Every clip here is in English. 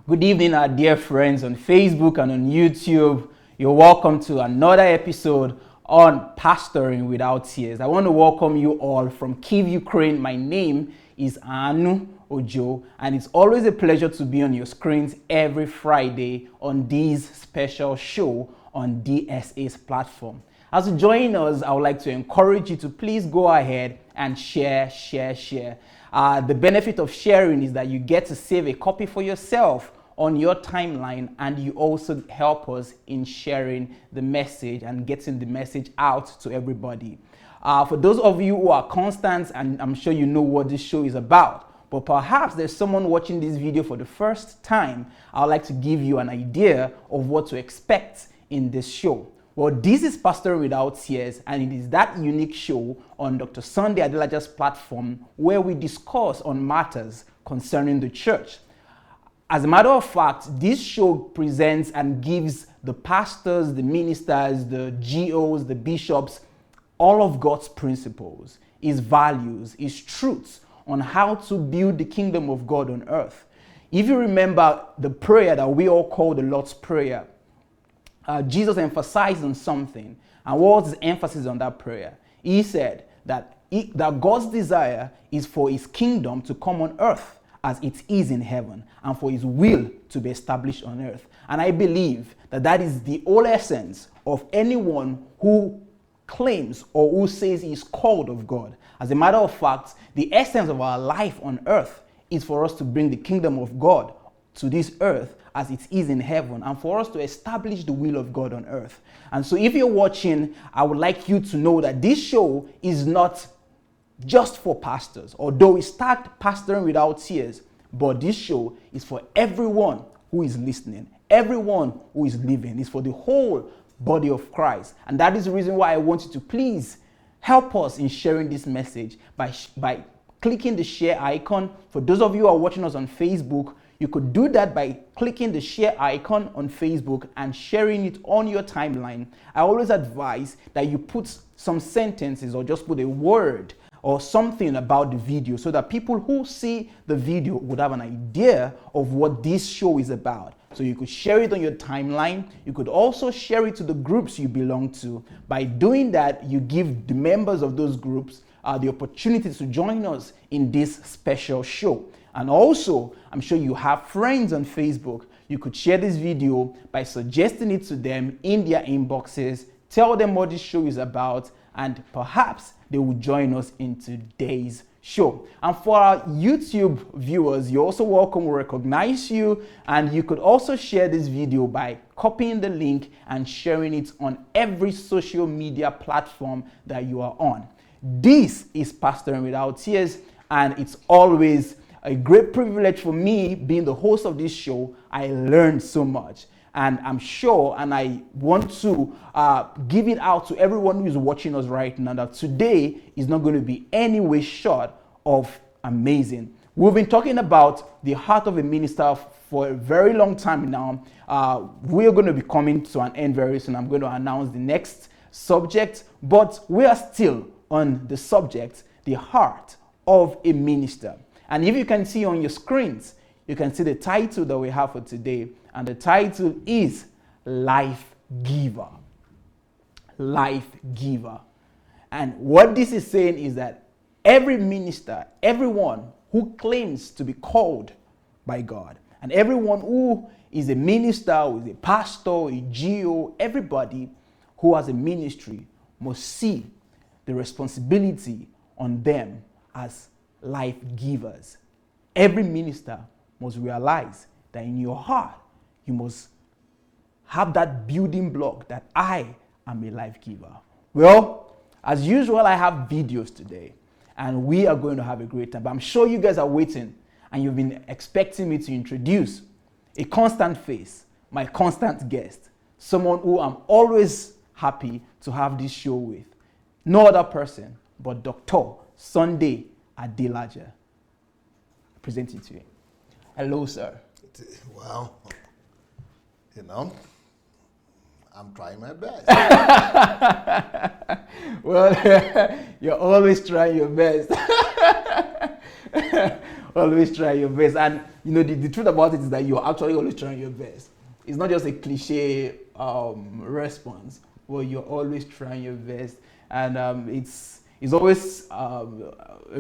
Good evening, our dear friends on Facebook and on YouTube. You're welcome to another episode on Pastoring Without Tears. I want to welcome you all from Kyiv, Ukraine. My name is Anu Ojo, and it's always a pleasure to be on your screens every Friday on this special show on DSA's platform. As you join us, I would like to encourage you to please go ahead and share. The benefit of sharing is that you get to save a copy for yourself on your timeline, and you also help us in sharing the message and getting the message out to everybody. For those of you who are constant, and I'm sure you know what this show is about, but perhaps there's someone watching this video for the first time, I'd like to give you an idea of what to expect in this show. Well, this is Pastoring Without Tears, and it is that unique show on Dr. Sunday Adelaja's platform where we discuss on matters concerning the church. As a matter of fact, this show presents and gives the pastors, the ministers, the GOs, the bishops, all of God's principles, His values, His truths on how to build the kingdom of God on earth. If you remember the prayer that we all call the Lord's Prayer, Jesus emphasized on something. And what was his emphasis on that prayer? He said that God's desire is for His kingdom to come on earth as it is in heaven, and for His will to be established on earth. And I believe that that is the whole essence of anyone who claims or who says he is called of God. As a matter of fact, the essence of our life on earth is for us to bring the kingdom of God to this earth as it is in heaven, and for us to establish the will of God on earth. And so if you're watching, I would like you to know that this show is not just for pastors, although we start Pastoring Without Tears, but this show is for everyone who is listening, everyone who is living. It's for the whole body of Christ. And that is the reason why I want you to please help us in sharing this message by clicking the share icon. For those of you who are watching us on Facebook, you could do that by clicking the share icon on Facebook and sharing it on your timeline. I always advise that you put some sentences or just put a word or something about the video so that people who see the video would have an idea of what this show is about. So you could share it on your timeline. You could also share it to the groups you belong to. By doing that, you give the members of those groups the opportunity to join us in this special show. And also, I'm sure you have friends on Facebook. You could share this video by suggesting it to them in their inboxes. Tell them what this show is about, and perhaps they will join us in today's show. And for our YouTube viewers, you're also welcome. We recognize you, and you could also share this video by copying the link and sharing it on every social media platform that you are on. This is Pastoring Without Tears, and it's always a great privilege for me being the host of this show. I learned so much. And I'm sure, and I want to give it out to everyone who is watching us right now, that today is not going to be any way short of amazing. We've been talking about the heart of a minister for a very long time now. We're going to be coming to an end very soon. I'm going to announce the next subject, but we are still on the subject, the heart of a minister. And if you can see on your screens, you can see the title that we have for today. And the title is Life Giver. Life Giver. And what this is saying is that every minister, everyone who claims to be called by God, and everyone who is a minister, who is a pastor, a GO, everybody who has a ministry must see the responsibility on them as life givers. Every minister must realize that in your heart, you must have that building block that I am a life giver. Well, as usual, I have videos today, and we are going to have a great time. But I'm sure you guys are waiting, and you've been expecting me to introduce a constant face, my constant guest, someone who I'm always happy to have this show with. No other person but Dr. Sunday Adelaja. I present it to you. Hello, sir. Well, I'm trying my best. Well, you're always trying your best. always try your best. And you know, the truth about it is that you're actually always trying your best. It's not just a cliche response, but you're always trying your best. And it's always a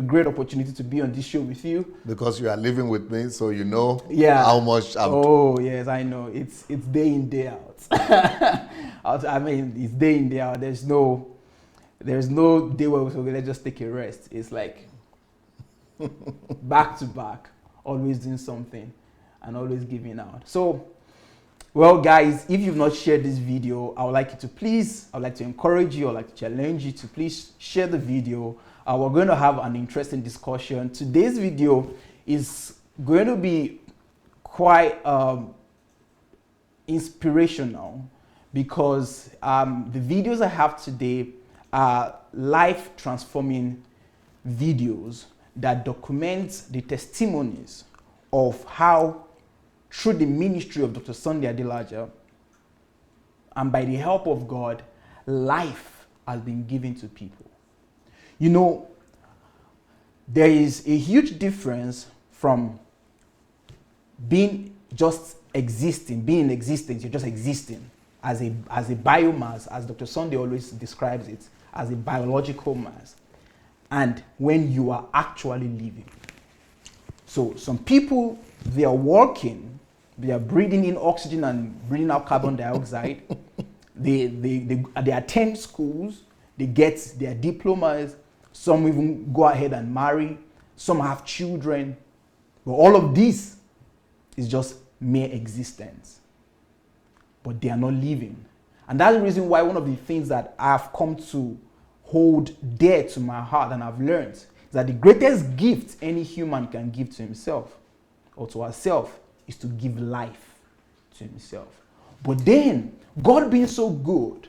great opportunity to be on this show with you. Because you are living with me, so you know Yeah. how much I'm... Oh, yes, I know. It's day in, day out. I mean, it's day in, day out. There's no day where we say, okay, let's just take a rest. It's like back to back, always doing something and always giving out. So, well, guys, if you've not shared this video, I would like to encourage you, I would like to challenge you to please share the video. We're going to have an interesting discussion. Today's video is going to be quite inspirational because the videos I have today are life transforming videos that document the testimonies of how, through the ministry of Dr. Sunday Adelaja and by the help of God, life has been given to people. You know, there is a huge difference from being just existing, being in existence, you're just existing as a biomass, as Dr. Sunday always describes it, as a biological mass, and when you are actually living. So some people, they are working, they are breathing in oxygen and breathing out carbon dioxide. They attend schools, they get their diplomas, some even go ahead and marry, some have children. But all of this is just mere existence. But they are not living. And that's the reason why one of the things that I've come to hold dear to my heart and I've learned is that the greatest gift any human can give to himself or to herself is to give life to himself. But then, God being so good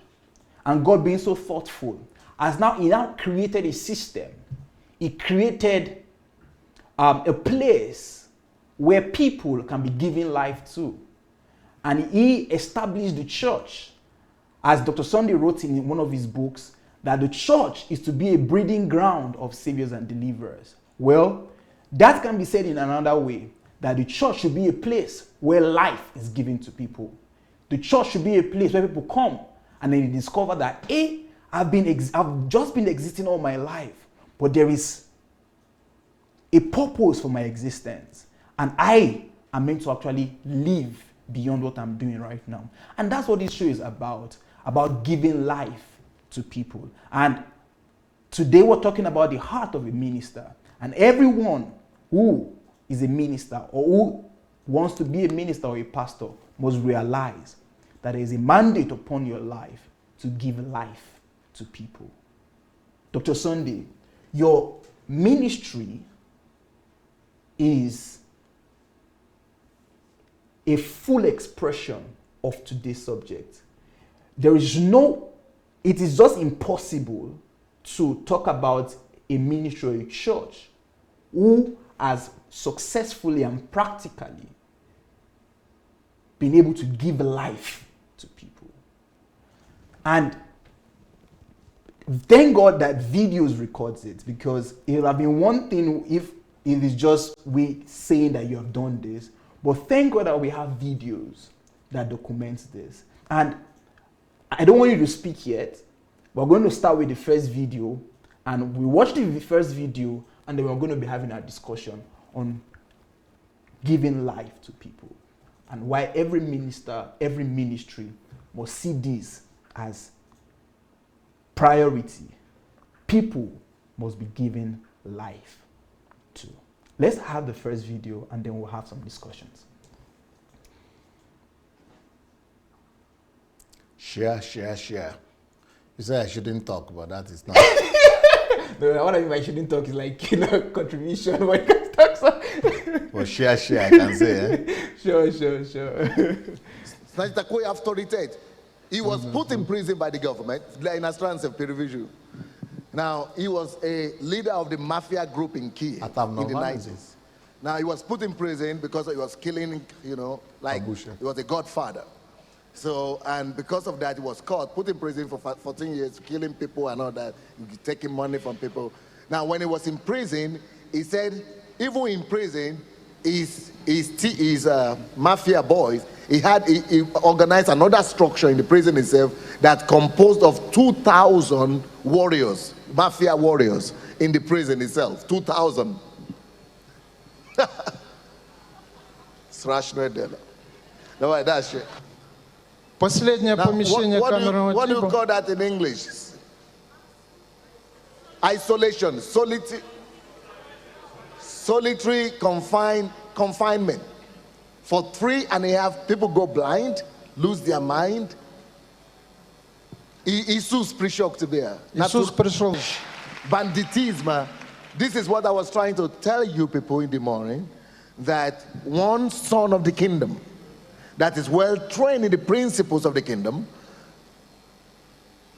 and God being so thoughtful, He now created a system. He created a place where people can be given life to. And He established the church, as Dr. Sunday wrote in one of his books, that the church is to be a breeding ground of saviors and deliverers. Well, that can be said in another way, that the church should be a place where life is given to people. The church should be a place where people come and then they discover that, I've just been existing all my life, but there is a purpose for my existence. And I am meant to actually live beyond what I'm doing right now. And that's what this show is about giving life to people. And today we're talking about the heart of a minister. And everyone who is a minister or who wants to be a minister or a pastor must realize that there is a mandate upon your life to give life to people. Dr. Sunday, your ministry is a full expression of today's subject. It is just impossible to talk about a ministry or a church who has successfully and practically been able to give life to people. And thank God that videos records it, because it would have been one thing if it is just we saying that you have done this, but thank God that we have videos that document this. And I don't want you to speak yet. We're going to start with the first video, and we watch the first video, and then we're going to be having a discussion on giving life to people and why every minister, every ministry must see this as priority. People must be given life to. Let's have the first video, and then we'll have some discussions. Share. You say I shouldn't talk, but that is not. No, what I mean by shouldn't talk is like, contribution. When it talks. Well, share, I can say. Sure. Senator Koyi have story tete. He was put in prison by the government, in Astrans of Periviju. Now, he was a leader of the mafia group in Kiev in the 90s. Now, he was put in prison because he was killing, like he was a godfather. So, and because of that, he was caught, put in prison for 14 years, killing people and all that, taking money from people. Now, when he was in prison, he said even in prison, his mafia boys, he organized another structure in the prison itself that composed of 2,000 warriors, mafia warriors in the prison itself. 2,000. Страшное дело. Давай дальше. Последнее помещение камерного what do you типа. call that in English? Isolation, solitary confinement. For 3.5 people go blind, lose their mind. Иисус пришел к тебе. Иисус пришел. Banditism. This is what I was trying to tell you people in the morning, that one son of the kingdom that is well trained in the principles of the kingdom,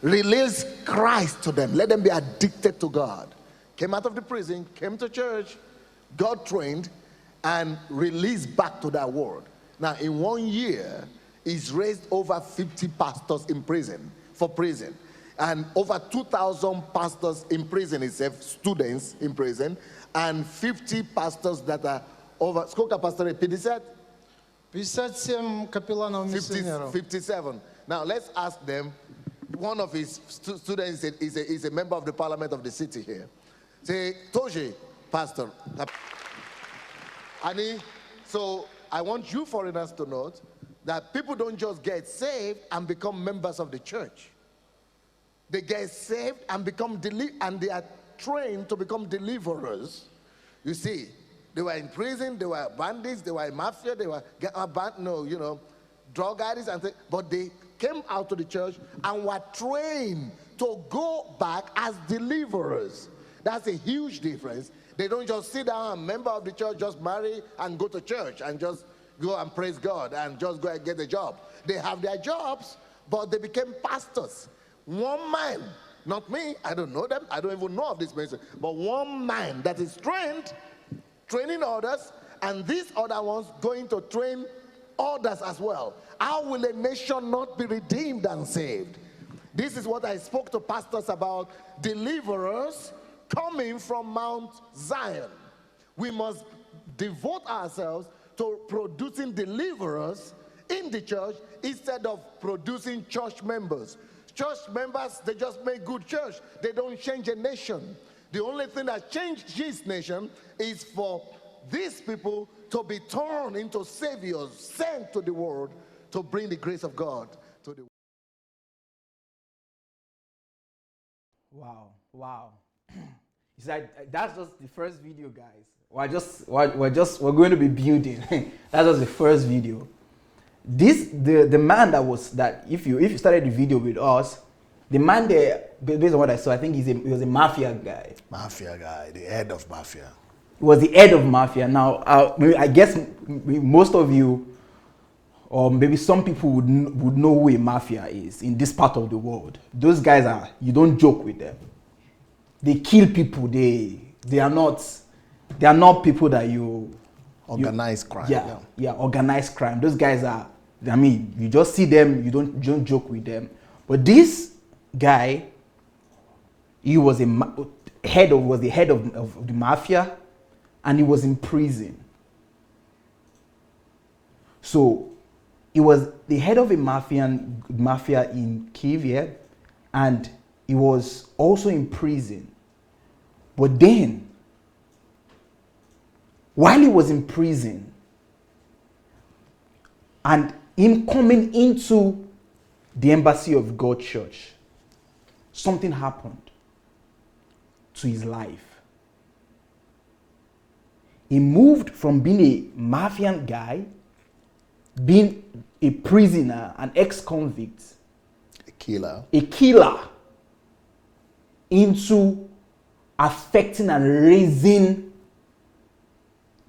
release Christ to them. Let them be addicted to God. Came out of the prison, came to church, got trained, and released back to that world. Now, in 1 year, he's raised over 50 pastors in prison, for prison. And over 2,000 pastors in prison itself, students in prison, and 50 pastors that are over. Сколько пасторов? 50? 57 капелланов миссионеров. 57. Now, let's ask them. One of his students is a member of the parliament of the city here. Say, Toji, pastor. So I want you foreigners to note that people don't just get saved and become members of the church. They get saved and become and they are trained to become deliverers. You see, they were in prison, they were bandits, they were in mafia, they were drug addicts, but they came out to the church and were trained to go back as deliverers. That's a huge difference. They don't just sit down, a member of the church, just marry and go to church and just go and praise God and just go and get a job. They have their jobs, but they became pastors. One man, not me, I don't know them, I don't even know of this person, but one man that is trained, training others, and these other ones going to train others as well. How will a nation not be redeemed and saved? This is what I spoke to pastors about, deliverers coming from Mount Zion. We must devote ourselves to producing deliverers in the church instead of producing church members. Church members, they just make good church. They don't change a nation. The only thing that changes this nation is for these people to be turned into saviors sent to the world to bring the grace of God to the world. Wow. It's like, that's just the first video, guys. We're going to be building. That's just the first video. The man that if you started the video with us, the man there, based on what I saw, I think he was a mafia guy. Mafia guy, the head of mafia. He was the head of mafia. Now, I guess most of you, or maybe some people would know who a mafia is in this part of the world. Those guys you don't joke with them. They kill people. They are not people that you organized crime. Yeah, organized crime. Those guys you just see them, you don't joke with them. But this guy, he was the head of the mafia, and he was in prison. So he was the head of a mafia in Kiev, and he was also in prison. But then, while he was in prison, and him coming into the Embassy of God Church, something happened to his life. He moved from being a mafian guy, being a prisoner, an ex-convict, a killer, into affecting and raising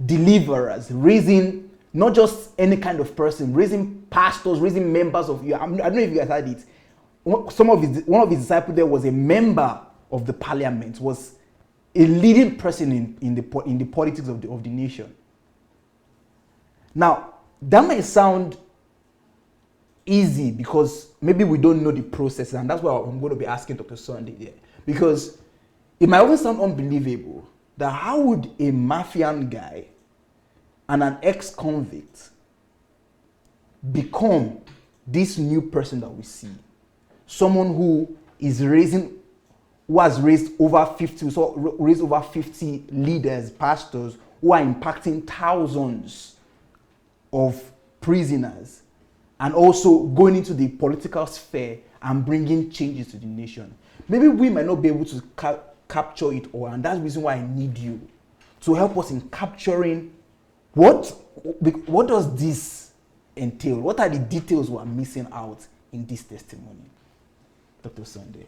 deliverers, raising not just any kind of person, raising pastors, raising members of you. I don't know if you guys heard it. One of his disciples there was a member of the parliament, was a leading person in the politics of the nation. Now, that might sound easy because maybe we don't know the process, and that's why I'm going to be asking Dr. Sunday there. Because it might also sound unbelievable that how would a mafian guy and an ex-convict become this new person that we see? Someone who has raised over 50 leaders, pastors, who are impacting thousands of prisoners, and also going into the political sphere and bringing changes to the nation. Maybe we might not be able to capture it all, and that's the reason why I need you to help us in capturing what does this entail? What are the details we are missing out in this testimony, Dr. Sunday?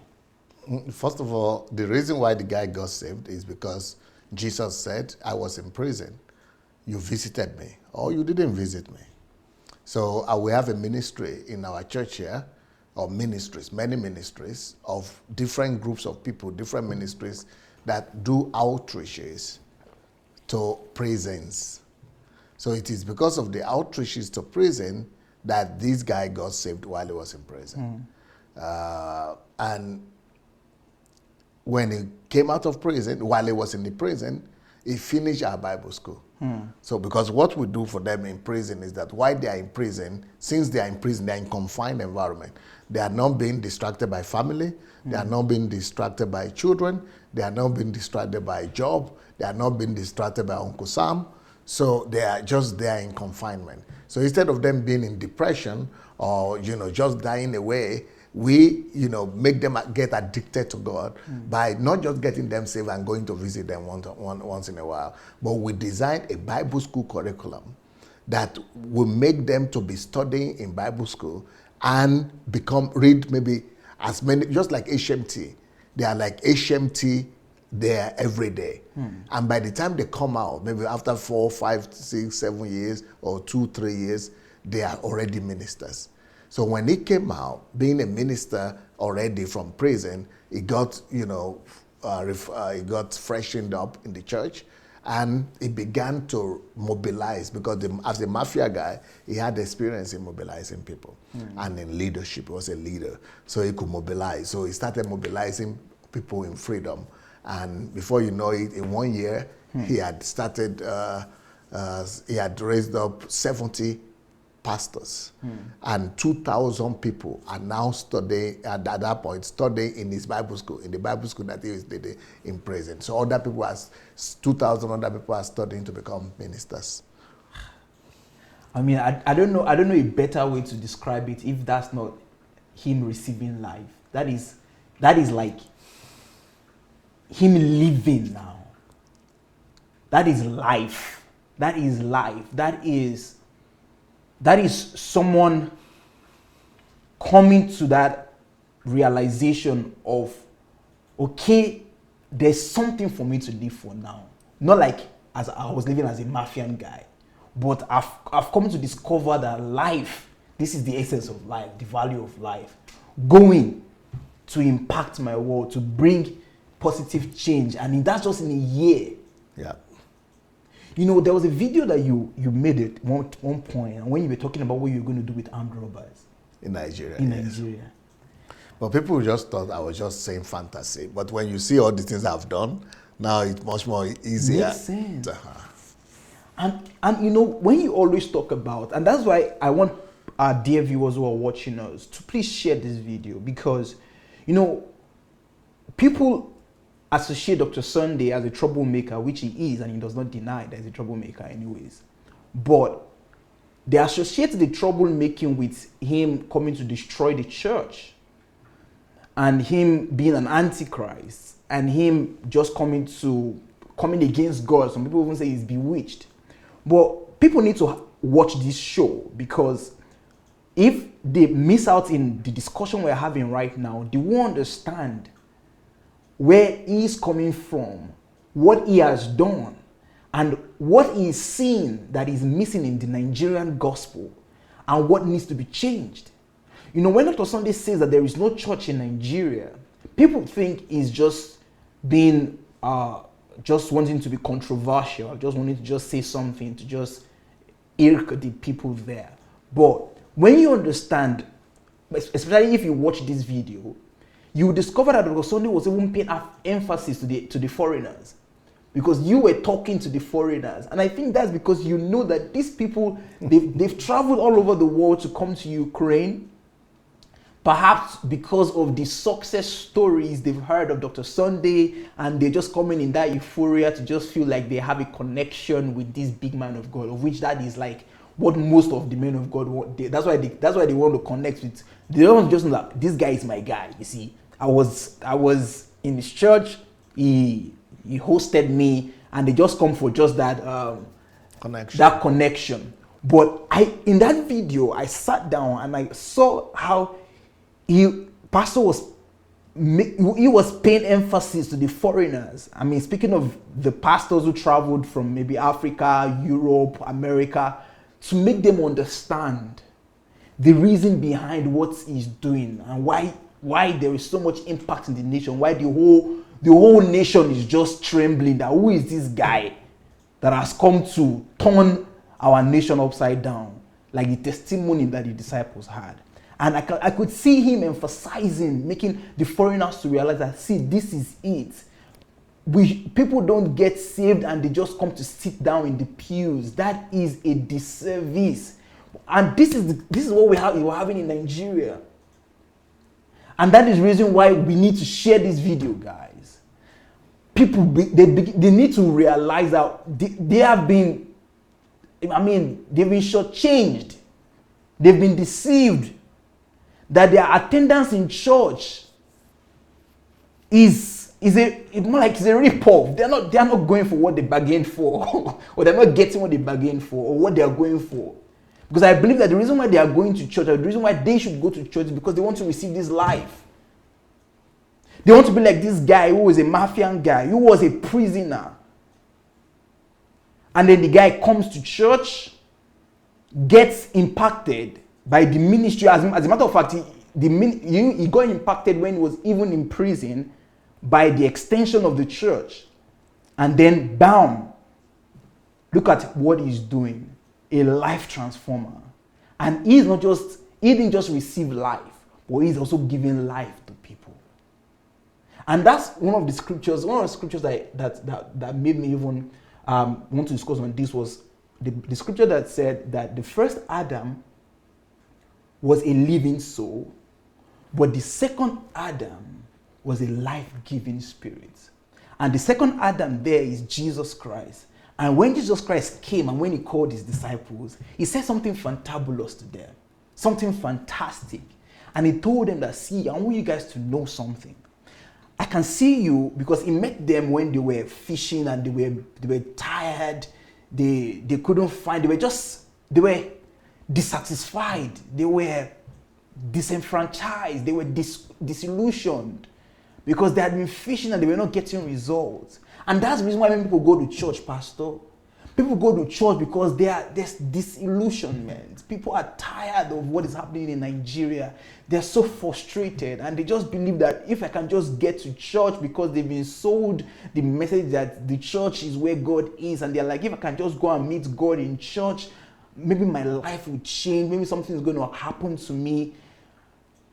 First of all, the reason why the guy got saved is because Jesus said, I was in prison. You visited me, or you didn't visit me. So we have a ministry in our church here, or ministries, many ministries of different groups of people, different ministries that do outreaches to prisons. So it is because of the outreaches to prison that this guy got saved while he was in prison. And when he came out of prison, while he was in the prison, he finished our Bible school. So because what we do for them in prison is that while they are in prison, since they are in prison, they are in confined environment. They are not being distracted by family. They are not being distracted by children. They are not being distracted by job. They are not being distracted by Uncle Sam. So they are just there in confinement. So instead of them being in depression or, just dying away, we, make them get addicted to God by not just getting them saved and going to visit them once in a while, but we designed a Bible school curriculum that will make them to be studying in Bible school and read maybe as many, just like HMT. They are like HMT there every day. And by the time they come out, maybe after 4, 5, 6, 7 years or 2, 3 years, they are already ministers. So when he came out, being a minister already from prison, he got, he got freshened up in the church, and he began to mobilize because as a mafia guy, he had experience in mobilizing people and in leadership. He was a leader, so he could mobilize. So he started mobilizing people in freedom, and before you know it, in 1 year, he had started. He had raised up 70 pastors, and 2,000 people are now studying at that point, studying in his Bible school, in the Bible school that he was in prison. So 2,000 other people are studying to become ministers. I mean, I don't know a better way to describe it if that's not him receiving life. That is like him living now. That is life. That is life. That is someone coming to that realization of, okay, there's something for me to live for now. Not like as I was living as a mafian guy, but I've come to discover that life, this is the essence of life, the value of life. Going to impact my world, to bring positive change. And that's just in a year. Yeah. There was a video that you made at one point, and when you were talking about what you were going to do with armed robbers. In Nigeria. Nigeria. But people just thought I was just saying fantasy. But when you see all the things I've done, now it's much more easier. Makes sense. And when you always talk about, and that's why I want our dear viewers who are watching us to please share this video, because, people associate Dr. Sunday as a troublemaker, which he is, and he does not deny that he's a troublemaker anyways. But they associate the troublemaking with him coming to destroy the church, and him being an antichrist, and him just coming against God. Some people even say he's bewitched. But people need to watch this show, because if they miss out in the discussion we're having right now, they won't understand where he's coming from, what he has done, and what he's seeing that is missing in the Nigerian gospel, and what needs to be changed. When Dr. Sunday says that there is no church in Nigeria, people think he's just being, just wanting to be controversial, just wanting to just say something to just irk the people there. But when you understand, especially if you watch this video, you will discover that Dr. Sunday was even paying emphasis to the foreigners. because you were talking to the foreigners. And I think that's because you know that these people, they've traveled all over the world to come to Ukraine. Perhaps because of the success stories they've heard of Dr. Sunday, and they're just coming in that euphoria to just feel like they have a connection with this big man of God, of which that is like what most of the men of God want. That's why they want to connect with. They don't just know that this guy is my guy. You see, I was in his church. He hosted me, and they just come for just that connection. That connection. But in that video, I sat down and I saw how Pastor was paying emphasis to the foreigners. I mean, speaking of the pastors who traveled from maybe Africa, Europe, America, to make them understand the reason behind what he's doing and why there is so much impact in the nation, why the whole nation is just trembling that who is this guy that has come to turn our nation upside down, like the testimony that the disciples had. And I could see him emphasizing, making the foreigners to realize that, see, this is it. People don't get saved and they just come to sit down in the pews. That is a disservice. And this is what we're having in Nigeria. And that is the reason why we need to share this video, guys. People, they need to realize that they have been, they've been shortchanged. They've been deceived. That their attendance in church is more like it's a rip-off. They're not going for what they bargained for, or they're not getting what they bargained for, or what they are going for. Because I believe that the reason why they are going to church, or the reason why they should go to church, is because they want to receive this life. They want to be like this guy who was a mafian guy, who was a prisoner. And then the guy comes to church, gets impacted by the ministry. As a matter of fact, he got impacted when he was even in prison by the extension of the church. And then, bam, look at what he's doing. A life transformer. And he didn't just receive life, but he's also giving life to people. And that's one of the scriptures that made me even want to discuss on this was the scripture that said that the first Adam was a living soul, but the second Adam was a life-giving spirit. And the second Adam there is Jesus Christ. And when Jesus Christ came and when he called his disciples, he said something fantabulous to them, something fantastic. And he told them that, see, I want you guys to know something. I can see you, because he met them when they were fishing and they were tired. They couldn't find, they were dissatisfied, they were disenfranchised, they were disillusioned because they had been fishing and they were not getting results. And that's the reason why when people go to church, Pastor, people go to church because there's disillusionment. People are tired of what is happening in Nigeria. They're so frustrated and they just believe that if I can just get to church, because they've been sold the message that the church is where God is, and they're like, if I can just go and meet God in church, maybe my life will change, maybe something is going to happen to me.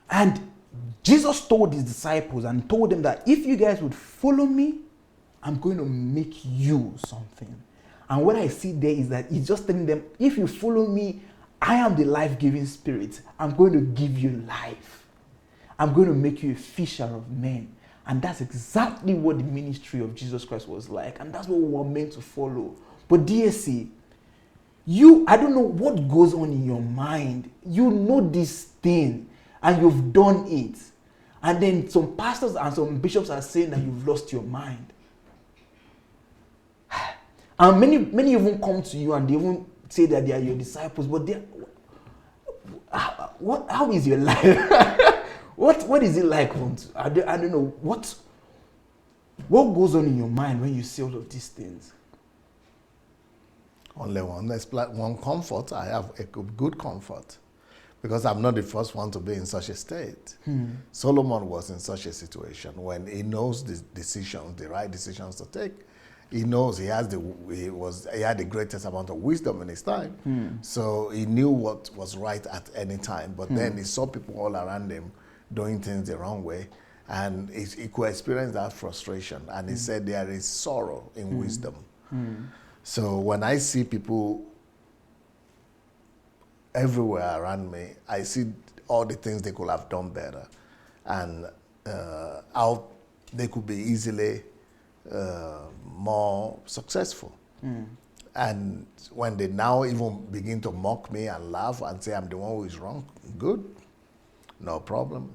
And Jesus told his disciples and told them that if you guys would follow me, I'm going to make you something. And what I see there is that he's just telling them, if you follow me, I am the life-giving spirit. I'm going to give you life. I'm going to make you a fisher of men. And that's exactly what the ministry of Jesus Christ was like. And that's what we were meant to follow. But DSC, I don't know what goes on in your mind. You know this thing and you've done it. And then some pastors and some bishops are saying that you've lost your mind. And many even come to you and they even say that they are your disciples, but how is your life? What is it like? I don't know. What goes on in your mind when you see all of these things? Only one comfort. I have a good comfort, because I'm not the first one to be in such a state. Solomon was in such a situation when he knows the right decisions to take. He knows he had the greatest amount of wisdom in his time. So he knew what was right at any time. But then he saw people all around him doing things the wrong way. And he could experience that frustration. And he said there is sorrow in wisdom. So when I see people everywhere around me, I see all the things they could have done better, and how they could be easily more successful. And when they now even begin to mock me and laugh and say I'm the one who is wrong, good, no problem.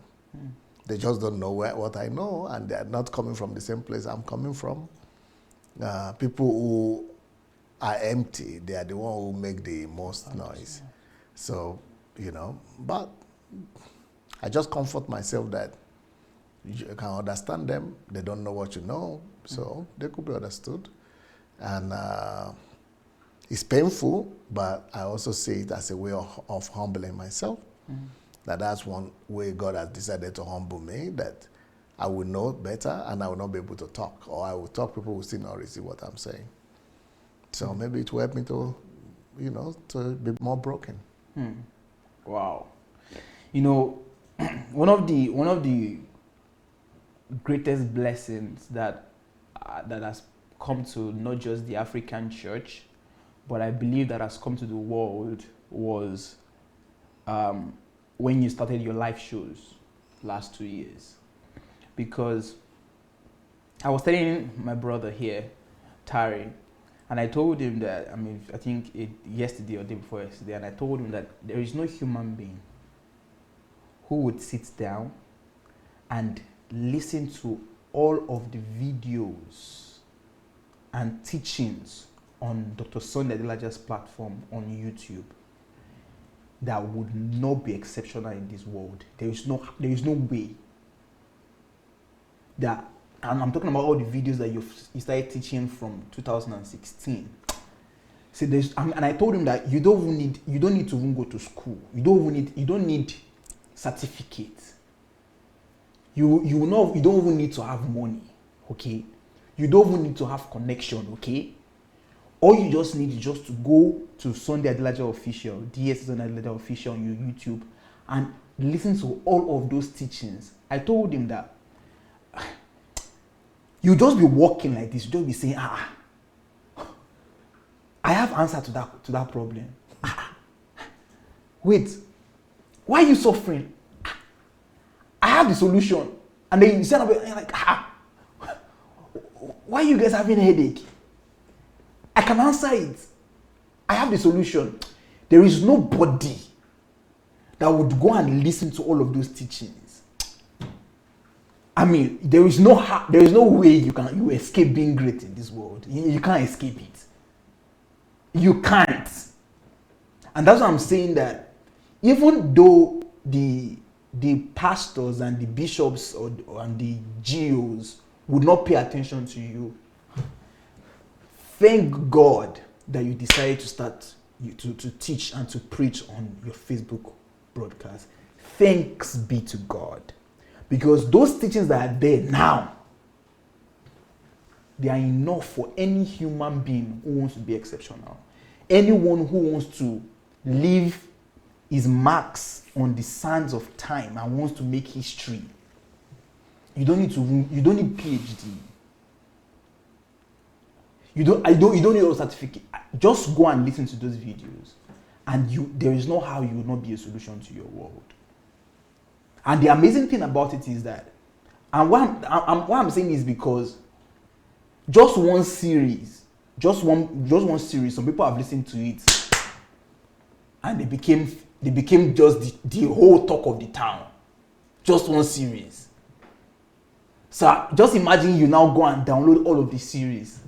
They just don't know what I know, and they're not coming from the same place I'm coming from. People who are empty, they are the one who make the most noise. So, you know, but I just comfort myself that you can understand them. They don't know what you know, so they could be understood. And it's painful, but I also see it as a way of humbling myself. That's one way God has decided to humble me, that I will know better and I will not be able to talk, or I will talk, people will still not receive what I'm saying. So maybe it will help me to, you know, to be more broken. Wow. You know, one of the greatest blessings that has come to not just the African church, but I believe that has come to the world was when you started your live shows last 2 years. Because I was telling my brother here, Tari, and I told him that, I think yesterday or day before yesterday, and I told him that there is no human being who would sit down and listen to all of the videos and teachings on Dr. Sunday Adelaja's platform on YouTube that would not be exceptional in this world. There is no way that, and I'm talking about all the videos that you started teaching from 2016. So and I told him that you don't need to even go to school. You don't need certificates. You don't even need to have money, okay? You don't even need to have connection, okay? All you just need is just to go to Sunday Adelaja Official, DS Sunday Adelaja Official on your YouTube, and listen to all of those teachings. I told him that you just be walking like this, you just be saying, I have answer to that problem. Wait, why are you suffering? I have the solution. And then you stand up and you're like, why are you guys having a headache? I can answer it. I have the solution. There is nobody that would go and listen to all of those teachings. There is no way you escape being great in this world. You can't escape it. You can't. And that's why I'm saying that even though the pastors and the bishops and the GOs would not pay attention to you, thank God that you decided to start to teach and to preach on your Facebook broadcast. Thanks be to God. Because those teachings that are there now, they are enough for any human being who wants to be exceptional. Anyone who wants to leave his marks on the sands of time and wants to make history. You don't need PhD. You don't need a certificate. Just go and listen to those videos, and there is no how you will not be a solution to your world. And the amazing thing about it is that, and what I'm saying is because just one series, some people have listened to it, and they became just the whole talk of the town. Just one series. So just imagine you now go and download all of the series.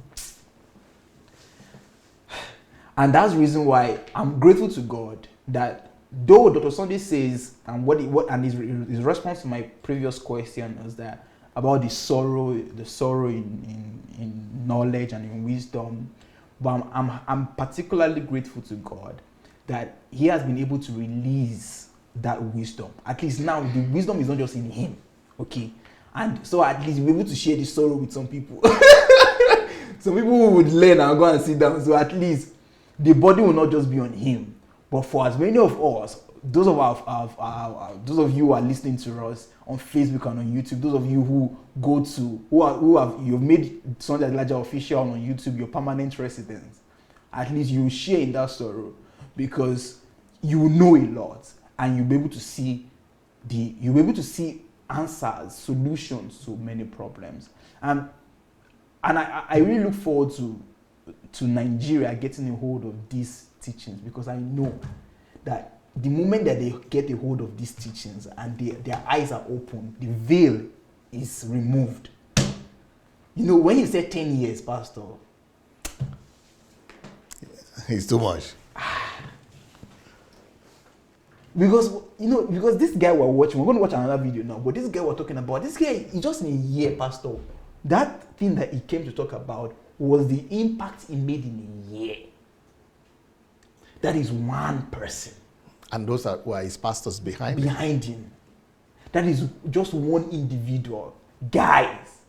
And that's the reason why I'm grateful to God that though Dr. Sunday says, and his response to my previous question was that about the sorrow in knowledge and in wisdom, but I'm particularly grateful to God that he has been able to release that wisdom. At least now the wisdom is not just in him, okay? And so at least we're able to share the sorrow with some people. Some people would learn and go and sit down. So at least the body will not just be on him, But for as many of us, those of you who are listening to us on Facebook and on YouTube, those of you who go to you've made Sunday Elijah official on YouTube, your permanent residents, at least you will share in that sorrow, because you will know a lot and you'll be able to see answers, solutions to many problems. And I really look forward to Nigeria getting a hold of these teachings, because I know that the moment that they get a hold of these teachings and their eyes are open, the veil is removed. You know, when you say 10 years, Pastor, it's too much. Because this guy we're watching, we're going to watch another video now, but this guy we're talking about, this guy, he just in a year, Pastor, that thing that he came to talk about was the impact he made in a year. That is one person. And those were his pastors behind him. That is just one individual. Guys,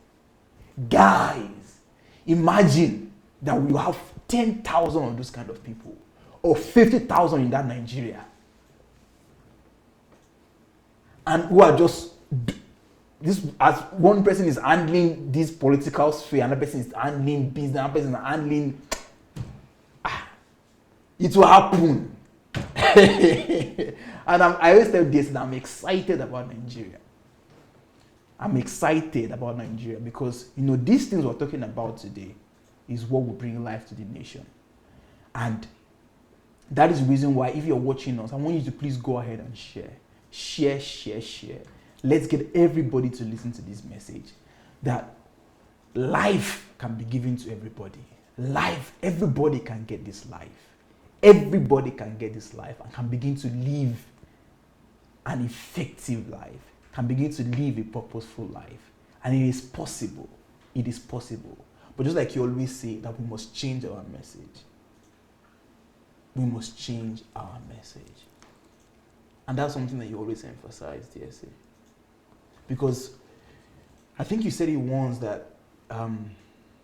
imagine that we have 10,000 of those kind of people, or 50,000 in that Nigeria. And who are just this, as one person is handling this political sphere, another person is handling business, another person is handling. It will happen. And I always tell this, that I'm excited about Nigeria. I'm excited about Nigeria because, these things we're talking about today is what will bring life to the nation. And that is the reason why, if you're watching us, I want you to please go ahead and share. Share. Let's get everybody to listen to this message, that life can be given to everybody. Everybody can get this life. Everybody can get this life and can begin to live an effective life, can begin to live a purposeful life. And it is possible. It is possible. But just like you always say, that we must change our message. We must change our message. And that's something that you always emphasize, DSA. Because I think you said it once that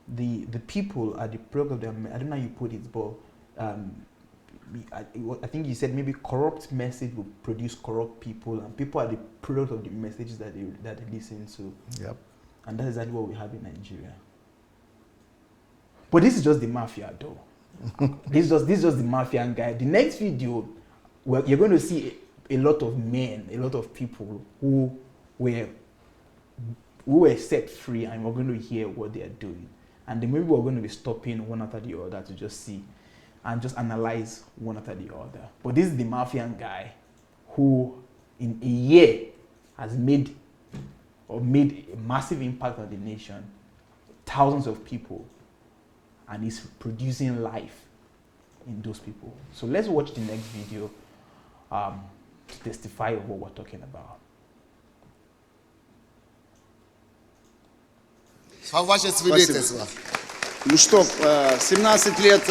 the people are the product of their, I don't know how you put it, but I think you said maybe corrupt message will produce corrupt people, and people are the product of the messages that they listen to. Yep. And that's exactly what we have in Nigeria. But this is just the mafia, though. This is just the mafia guy. The next video, you're going to see a lot of men, a lot of people who were set free, and we're going to hear what they are doing. And then maybe we're going to be stopping one after the other to just see and just analyze one after the other. But this is the mafia guy who in a year has made a massive impact on the nation, thousands of people, and is producing life in those people. So let's watch the next video to testify of what we're talking about. Ваше свидетельство. Ну что, 17 лет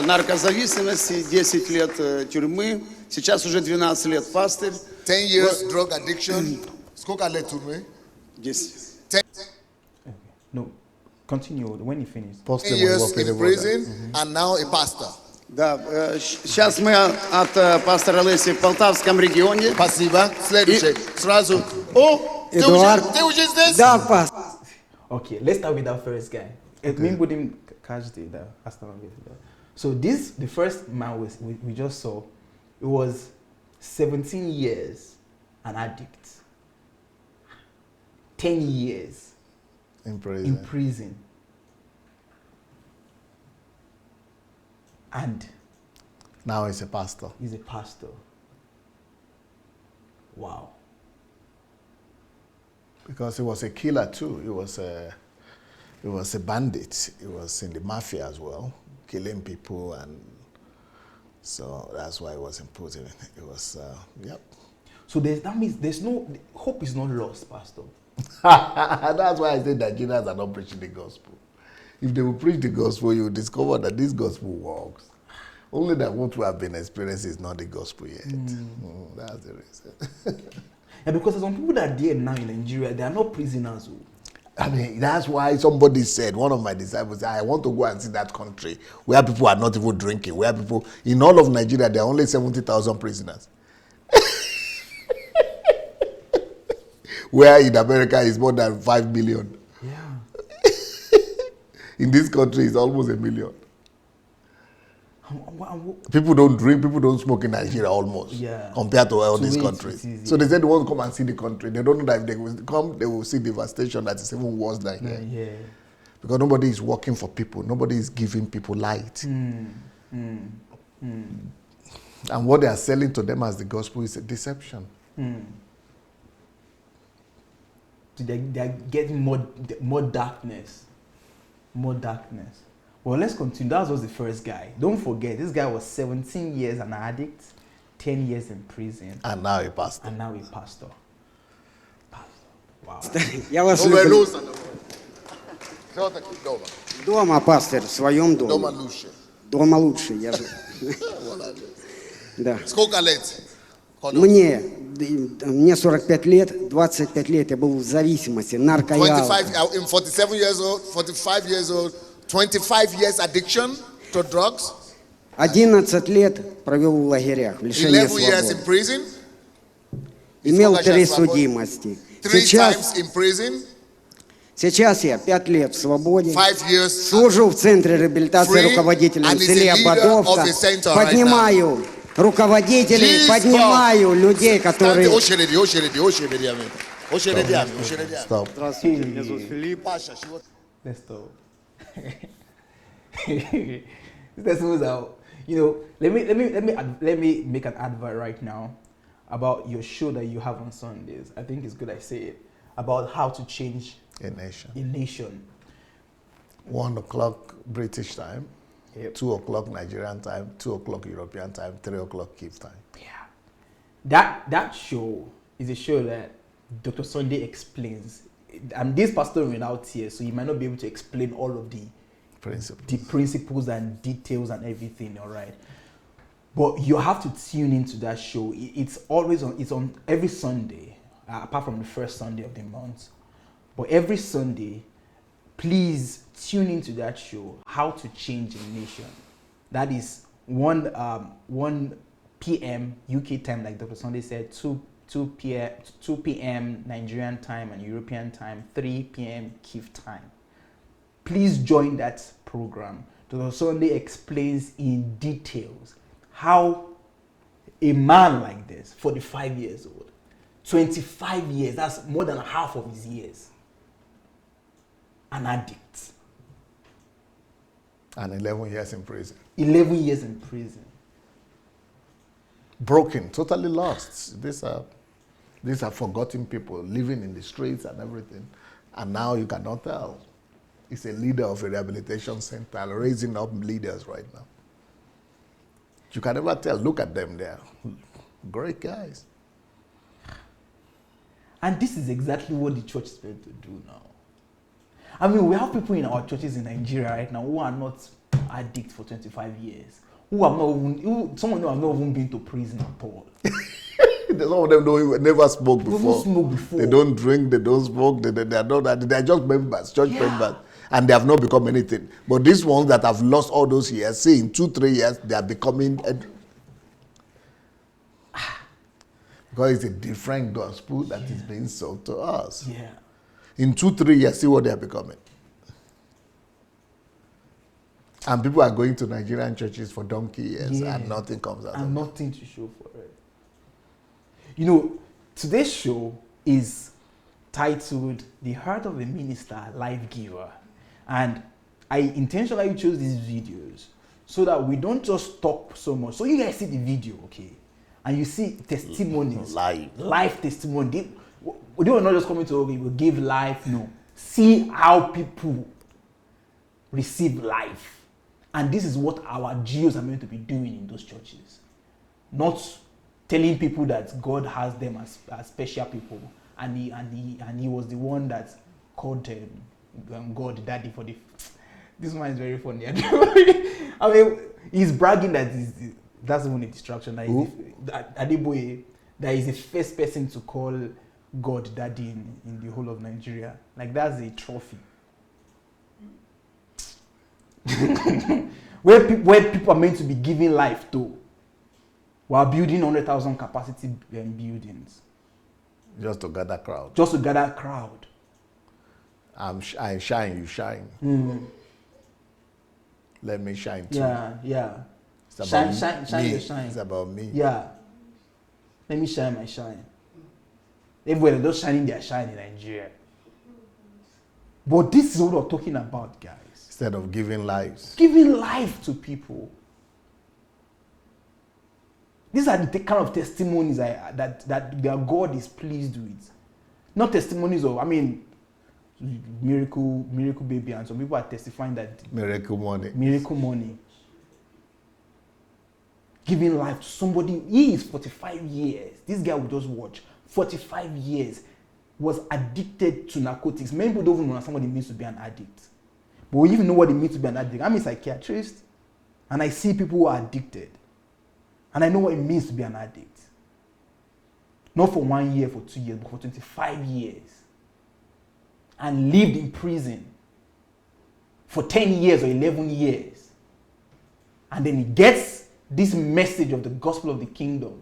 наркозависимости, 10 лет тюрьмы, сейчас уже 12 лет пастырь. 10 years drug addiction. Сколько лет тюрьмы? 10. No, continue when you finish. 10 years in prison and now a pastor. Да, сейчас мы от пастора Леси в Полтавском регионе. Спасибо. Следующий. Сразу. О, ты уже здесь? Да, пастор. Okay, let's start with that first guy. So the first man we just saw, it was 17 years an addict. 10 years in prison. And now he's a pastor. He's a pastor. Wow. Because he was a killer too. He was a bandit. He was in the mafia as well, killing people, and so that's why he was in prison. It was, yep. So that means there's no hope is not lost, Pastor. That's why I say Nigerians are not preaching the gospel. If they will preach the gospel, you will discover that this gospel works. Only that what we have been experiencing is not the gospel yet. That's the reason. Yeah, because there's some people that are there now in Nigeria, they are not prisoners. I mean, that's why somebody said, one of my disciples, I want to go and see that country where people are not even drinking, where people, in all of Nigeria, there are only 70,000 prisoners. Where in America is more than 5 million. Yeah. In this country, it's almost 1 million. People don't drink, people don't smoke in Nigeria almost, compared to all these countries. So they said they want to come and see the country. They don't know that if they will come, they will see devastation that is even worse than here. Yeah. Because nobody is working for people. Nobody is giving people light. And what they are selling to them as the gospel is a deception. They are getting more darkness. More darkness. Well, let's continue. That was the first guy. Don't forget, this guy was 17 years an addict, 10 years in prison. And now a pastor. Wow. Я вас люблю. Дома, пастор, в своем доме. Дома лучше. Дома лучше. Я же. Да. Сколько лет? Мне 45 лет, 25 лет я был в зависимости, наркоял. 47 years old, 45 years old, 25 years addiction to drugs. 11 лет провел в лагерях, в лишении 11 years in свободы. prison. Имел 3 судимости. 3 times in prison. Сейчас я 5 лет в свободе. 5 years. Служу в центре реабилитации руководителем в селе Бодовка. Поднимаю руководителей, поднимаю людей, которые... Stop. Здравствуйте, меня зовут Филипп. Let's stop. This was out. You know, let me make an advert right now about your show that you have on Sundays. I think it's good I say it about how to change A nation. a nation. 1 o'clock British time, Yep. 2 o'clock Nigerian time, 2 o'clock European time, 3 o'clock Kiev time. Yeah, that show is a show that Dr. Sunday explains. And this pastor without here, so he might not be able to explain all of the principles and details and everything. All right, but you have to tune into that show. It's always on. It's on every Sunday, apart from the first Sunday of the month. But every Sunday, please tune into that show. How to Change a Nation. That is 1 p.m. UK time, like Dr. Sunday said. 2 p.m. Nigerian time and European time, 3 p.m. Kiev time. Please join that program. Dr. Sunday explains in details how a man like this, 45 years old, 25 years, that's more than half of his years, an addict. And 11 years in prison. 11 years in prison. Broken, totally lost. These are forgotten people living in the streets and everything. And now you cannot tell. He's a leader of a rehabilitation center, raising up leaders right now. You can never tell. Look at them there. Great guys. And this is exactly what the church is meant to do now. I mean, we have people in our churches in Nigeria right now who are not addicts for 25 years. Some of them have not even been to prison at all. Some of them never smoked before. Never smoked before. They don't drink, they don't smoke, they are not, they are just members, church members. And they have not become anything. But these ones that have lost all those years, see, in 2-3 years, they are becoming... Because it's a different gospel that is being sold to us. Yeah. In 2-3 years, see what they are becoming. And people are going to Nigerian churches for donkey years and nothing comes out of it. And nothing to show for it. You know, today's show is titled The Heart of a Minister, Life Giver. And I intentionally chose these videos so that we don't just talk so much. So you guys see the video, okay? And you see testimonies. Life testimony. We are not just coming to, okay, we'll give life. No. See how people receive life. And this is what our GOs are meant to be doing in those churches. Not telling people that God has them as special people. And he was the one that called God Daddy for the... This one is very funny. I mean, he's bragging that that's even a distraction. That Adeboye, that is the first person to call God daddy in the whole of Nigeria. Like, that's a trophy. where people are meant to be giving life to, while building 100,000 capacity buildings. Just to gather crowd. Just to gather crowd. I shine, you shine. Let me shine too. Yeah. It's about shine me. your shine. It's about me. Yeah. Let me shine my shine. Everywhere they're just shining their shine in Nigeria. But this is what we're talking about, guys. Instead of giving lives. Giving life to people. These are the kind of testimonies that their God is pleased with. Not testimonies of, miracle baby, and some people are testifying that miracle money. Giving life to somebody. He is 45 years. This guy will just watch. 45 years. Was addicted to narcotics. Many people don't even understand what it means to be an addict. But we even know what it means to be an addict. I'm a psychiatrist, and I see people who are addicted. And I know what it means to be an addict. Not for 1 year, for 2 years, but for 25 years. And lived in prison for 10 years or 11 years. And then he gets this message of the gospel of the kingdom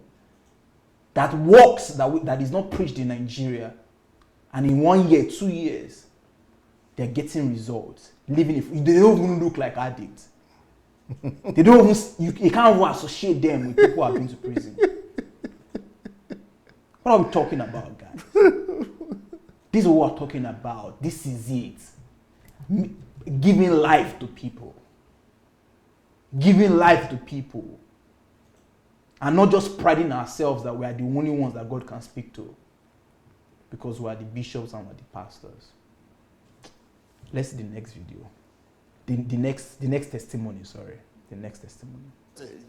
that works, that is not preached in Nigeria. And in 1 year, 2 years, they're getting results. Living, they don't even look like addicts. They don't even, you can't even associate them with people who have been to prison. What are we talking about, guys? This is what we're talking about. This is it. Giving life to people. Giving life to people. And not just priding ourselves that we are the only ones that God can speak to. Because we are the bishops and we are the pastors. Let's see the next video. The next testimony, sorry. The next testimony.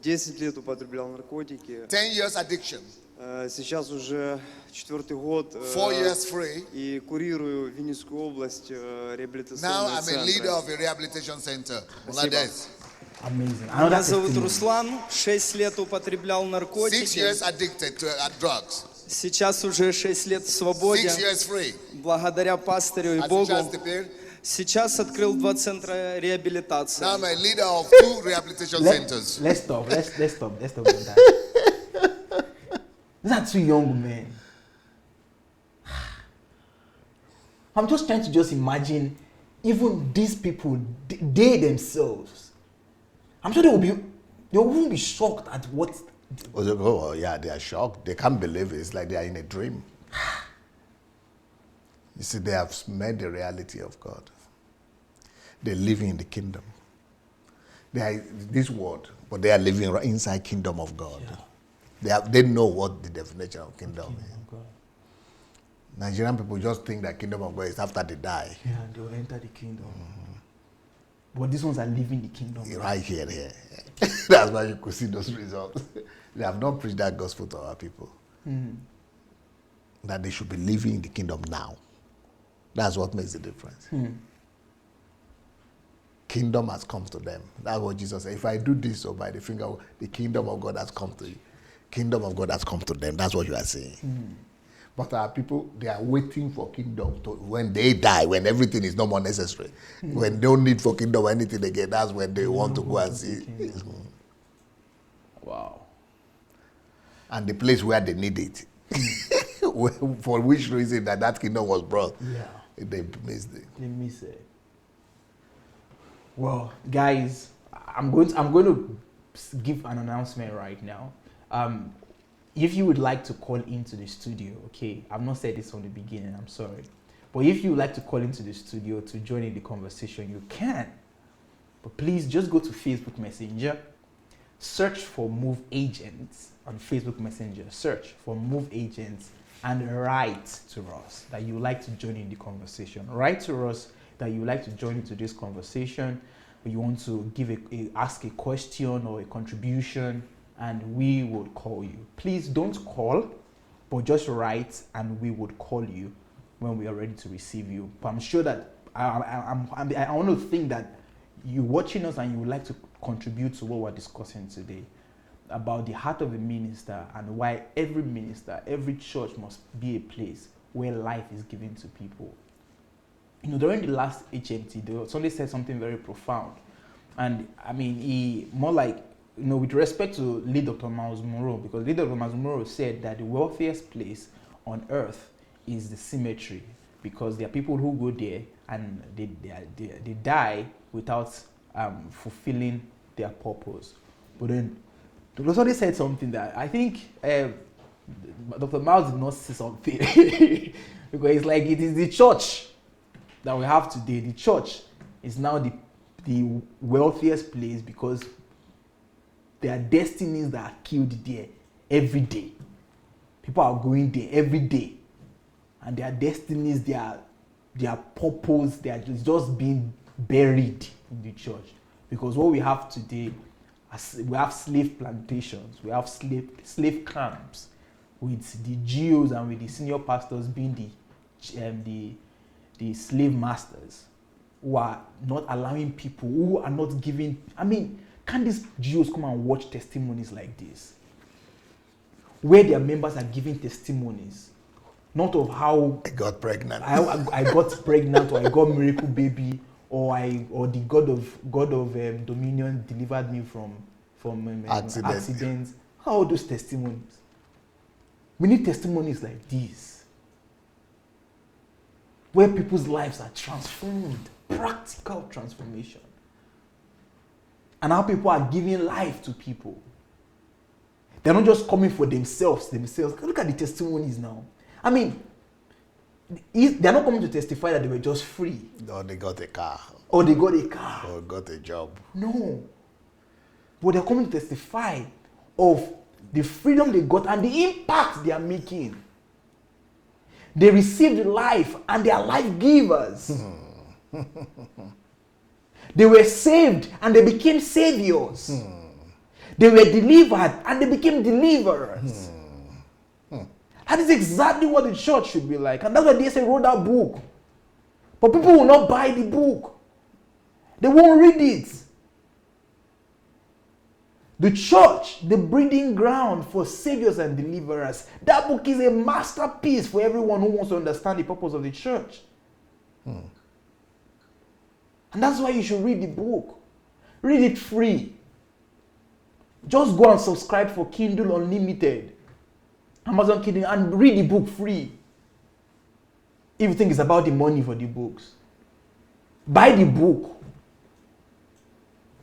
10 лет употреблял наркотики. 10 years addiction. Сейчас уже 4-й год. 4 years free. И курирую Винницкую область реабилитационный Now I'm центр. a leader of a rehabilitation center. Amazing. Меня зовут Руслан. 6 лет употреблял 6 наркотики. years addicted to drugs. Сейчас уже 6 лет в свободе. 6 years free. Благодаря пастырю и As Богу. a teacher, Сейчас открыл 2 центра реабилитации. now I'm a leader of 2 rehabilitation centers. Let's stop with that. These are 2 young men. I'm just trying to just imagine even these people, they themselves. I'm sure they won't be shocked at what. Oh, yeah, they are shocked. They can't believe it. It's like they are in a dream. You see, they have met the reality of God. They're living in the kingdom. They are this world, but they are living right inside kingdom of God. Yeah. They know what the definition of kingdom is. Nigerian people just think that kingdom of God is after they die. Yeah, they will enter the kingdom. But these ones are living the kingdom. Right here. That's why you could see those results. They have not preached that gospel to our people. That they should be living in the kingdom now. That's what makes the difference. Kingdom has come to them. That's what Jesus said. If I do this, so by the finger, the kingdom of God has come to you. Kingdom of God has come to them. That's what you are saying. But our people, they are waiting for kingdom to, when they die, when everything is no more necessary. When they don't need for kingdom or anything again, that's when they want to go and see. Wow. And the place where they need it. For which reason that kingdom was brought. Yeah. They missed it. They miss it. Well, guys, I'm going to give an announcement right now. If you would like to call into the studio, okay, I've not said this from the beginning, I'm sorry. But if you would like to call into the studio to join in the conversation, you can. But please just go to Facebook Messenger, search for Move Agents on Facebook Messenger, search for Move Agents, and write to us that you would like to join in the conversation. Write to us that you would like to join into this conversation, or you want to ask a question or a contribution, and we would call you. Please don't call, but just write and we would call you when we are ready to receive you. But I'm sure that I want to think that you're watching us and you would like to contribute to what we're discussing today about the heart of a minister and why every minister, every church must be a place where life is given to people. You know, during the last HMT, somebody said something very profound. And I mean, he more like, you know, with respect to lead Dr. Miles Monroe, because lead Dr. Miles Monroe said that the wealthiest place on earth is the cemetery, because there are people who go there and they die without fulfilling their purpose. But then somebody said something that I think Dr. Miles did not say something because it's like it is the church that we have today. The church is now the wealthiest place because there are destinies that are killed there every day. People are going there every day, and their destinies, their purpose, they are just being buried in the church. Because what we have today, we have slave plantations, we have slave camps, with the GOs and with the senior pastors being the slave masters, who are not allowing people, who are not giving. I mean, can these GOs come and watch testimonies like this, where their members are giving testimonies, not of how I got pregnant, I got pregnant, or I got miracle baby, or the God of Dominion delivered me from accidents. How are those testimonies? We need testimonies like these, where people's lives are transformed, practical transformation, and how people are giving life to people. They're not just coming for themselves. Look at the testimonies now. I mean, they're not coming to testify that they were just free. No, they got a car. Or they got a car. Or got a job. No. But they're coming to testify of the freedom they got and the impact they are making. They received life and they are life givers. They were saved and they became saviors. They were delivered and they became deliverers. That is exactly what the church should be like. And that's why they wrote that book. But people will not buy the book. They won't read it. The church, the breeding ground for saviors and deliverers. That book is a masterpiece for everyone who wants to understand the purpose of the church. And that's why you should read the book. Read it free. Just go and subscribe for Kindle Unlimited, Amazon Kindle, and read the book free. If you think it's about the money for the books, buy the book.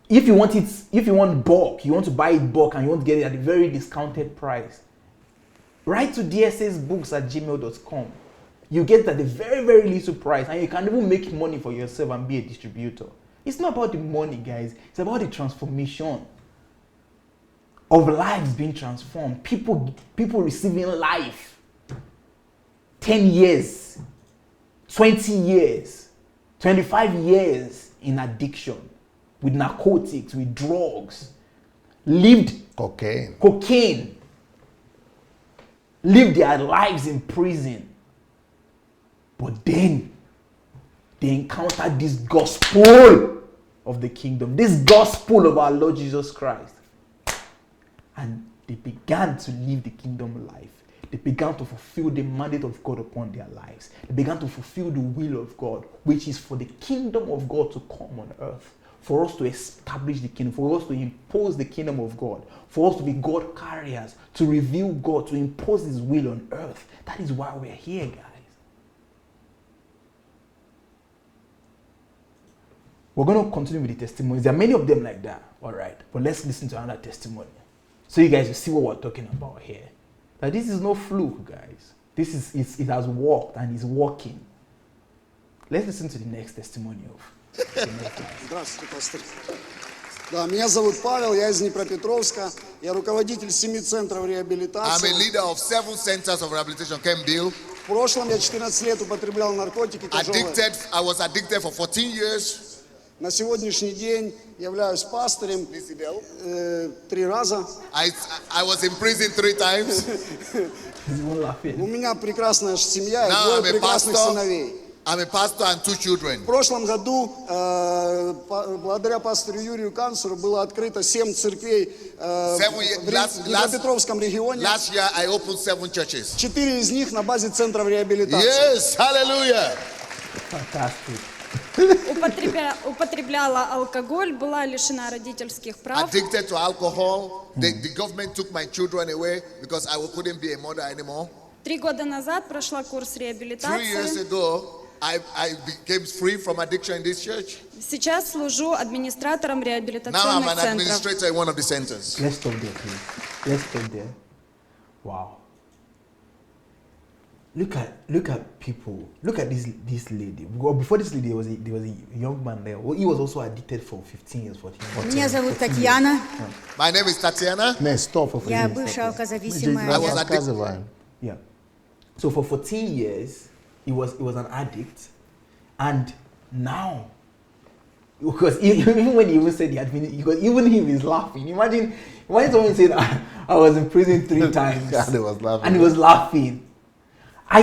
If you want bulk, you want to buy it bulk and you want to get it at a very discounted price, write to dssbooks@gmail.com. You get it at a very, very little price, and you can even make money for yourself and be a distributor. It's not about the money, guys. It's about the transformation of lives being transformed. People receiving life. 10 years, 20 years, 25 years in addiction, with narcotics, with drugs, lived cocaine, lived their lives in prison. But then they encountered this gospel of the kingdom, this gospel of our Lord Jesus Christ. And they began to live the kingdom life. They began to fulfill the mandate of God upon their lives. They began to fulfill the will of God, which is for the kingdom of God to come on earth, for us to establish the kingdom, for us to impose the kingdom of God, for us to be God carriers, to reveal God, to impose His will on earth. That is why we're here, guys. We're going to continue with the testimonies. There are many of them like that, all right? But let's listen to another testimony, so you guys will see what we're talking about here. That this is no fluke, guys. It has worked and is working. Let's listen to the next testimony of. Здравствуйте, пастор. Да, меня зовут Павел, я из Днепропетровска. Я руководитель 7 центров реабилитации. I'm a leader of several centers of rehabilitation, Kembill. В прошлом я 14 лет употреблял наркотики тяжелые. I was addicted for 14 years. На сегодняшний день являюсь пастырем 3 раза. I was in prison 3 times. У меня прекрасная семья и 2 прекрасных сыновей. I'm a pastor and 2 children. В прошлом году, благодаря пастору Юрию Канцеру, было открыто 7 церквей в Днепропетровском регионе. Last year I opened 7 churches. 4 из них на базе центров реабилитации. Yes, hallelujah. Fantastic. Употребляла алкоголь, была лишена родительских прав. Addicted to alcohol. The government took my children away because I couldn't be a mother anymore. 3 года назад прошла курс 3 years реабилитации. ago, I became free from addiction in this church. Сейчас служу администратором Now I'm реабилитационных an центров. administrator in one of the centers. Let's stop there, please. Let's stop there. Wow. Look at people. Look at this lady. Well, before this lady, there was a young man there. Well, he was also addicted for 15 years, 14 years. Меня зовут Татьяна. My name is Tatiana. Я бывшая алкозависимая. I was addicted. Yeah. So for 14 years, he was an addict, and now, because even when he even said he had been, because even him is laughing. Imagine someone said I was in prison 3 times, And he was laughing. and he was laughing. I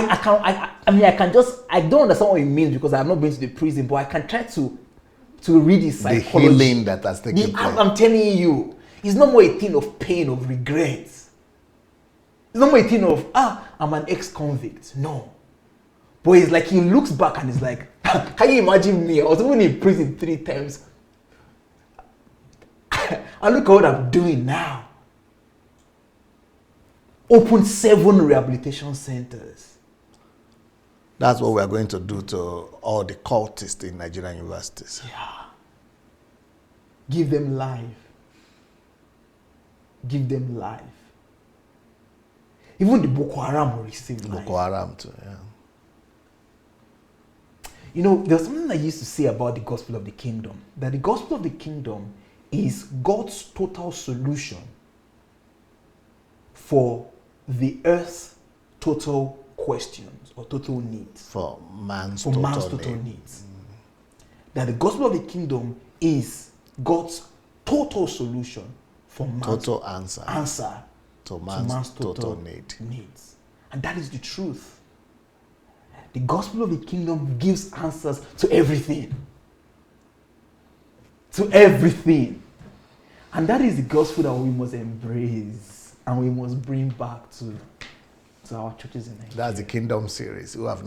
don't understand what it means because I have not been to the prison, but I can try to read his psychology. The healing that has taken place. I'm telling you, it's not more a thing of pain, of regret. It's not more a thing of, I'm an ex-convict. No. But it's like he looks back and he's like, can you imagine me? I was even in prison 3 times. And look at what I'm doing now. Open 7 rehabilitation centers. That's what we are going to do to all the cultists in Nigerian universities. Yeah. Give them life. Give them life. Even the Boko Haram will receive life. Boko Haram too, yeah. You know, there's something I used to say about the gospel of the kingdom. That the gospel of the kingdom is God's total solution for the earth's total questions or total needs. For man's total need. needs. That the gospel of the kingdom is God's total solution for man's total answer to man's total needs. And that is the truth. The gospel of the kingdom gives answers to everything. To everything. And that is the gospel that we must embrace and we must bring back to our churches in Nigeria. That's the Kingdom series. Who has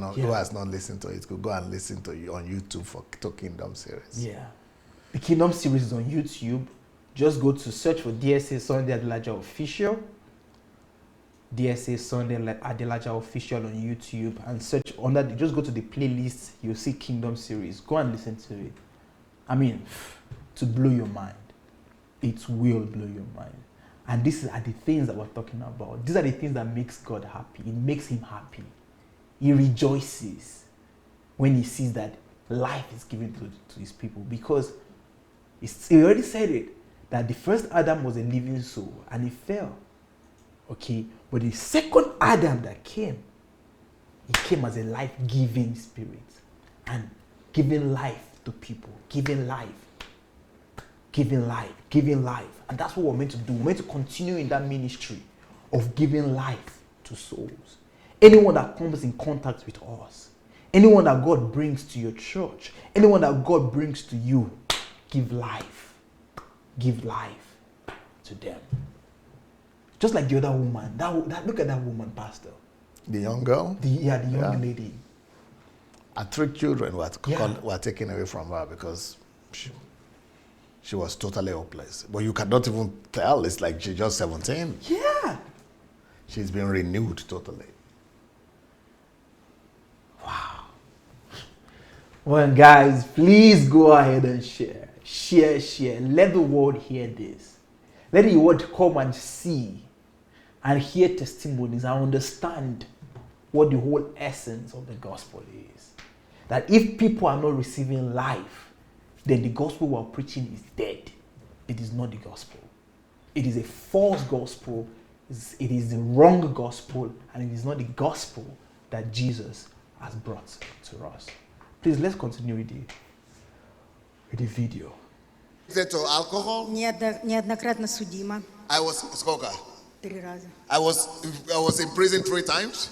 not listened to it could go and listen to you on YouTube to Kingdom series. Yeah. The Kingdom series is on YouTube. Just go to search for DSA Sunday Adelaja Official. DSA Sunday Adelaja Official on YouTube and search under just go to the playlist, you'll see Kingdom series. Go and listen to it. I mean, to blow your mind. It will blow your mind. And these are the things that we're talking about. These are the things that makes God happy. It makes him happy. He rejoices when he sees that life is given to his people, because he already said it, that the first Adam was a living soul and he fell. Okay, but the second Adam that came, he came as a life-giving spirit and giving life to people, giving life. And that's what we're meant to do. We're meant to continue in that ministry of giving life to souls. Anyone that comes in contact with us, anyone that God brings to your church, anyone that God brings to you, give life. Give life to them. Just like the other woman. Look at that woman, Pastor. The young girl? The young lady. And 3 children were taken away from her because she was totally hopeless. But you cannot even tell. It's like she's just 17. Yeah. She's been renewed totally. Wow. Well, guys, please go ahead and share. Share. Let the world hear this. Let the world come and see and hear testimonies and understand what the whole essence of the gospel is. That if people are not receiving life, then the gospel we're preaching is dead. It is not the gospel. It is a false gospel. It is the wrong gospel, and it is not the gospel that Jesus has brought to us. Please, let's continue with the video. To alcohol? Неоднократно судима. I was a smoker. 3 раза. I was in prison 3 times.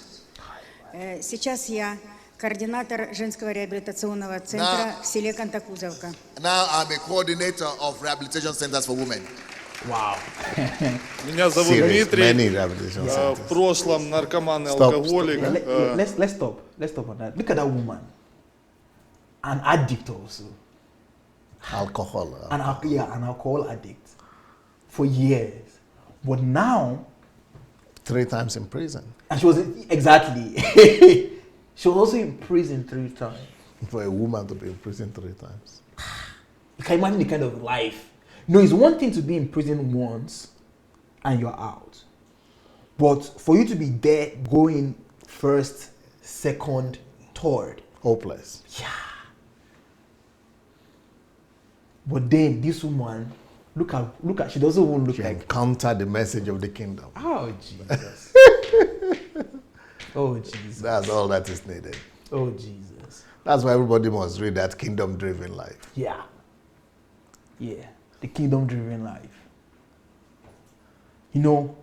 Сейчас я координатор женского реабилитационного центра в селе Кантакузовка. Now I'm a coordinator of rehabilitation centers for women. Wow. Меня зовут Дмитрий. В прошлом наркоман и алкоголик. Let's stop. Let's stop on that. Look at that woman. An addict also. Alcohol. An alcohol addict for years. But now 3 times in prison. And she was exactly. She was also in prison 3 times. For a woman to be in prison 3 times. You can imagine the kind of life. No, it's one thing to be in prison once and you're out. But for you to be there going first, second, third. Hopeless. Yeah. But then this woman, look at she doesn't even look like. Encounter the message of the kingdom. Oh Jesus. Oh Jesus. That's all that is needed. Oh Jesus. That's why everybody must read that kingdom-driven life. Yeah. Yeah. The kingdom-driven life. You know,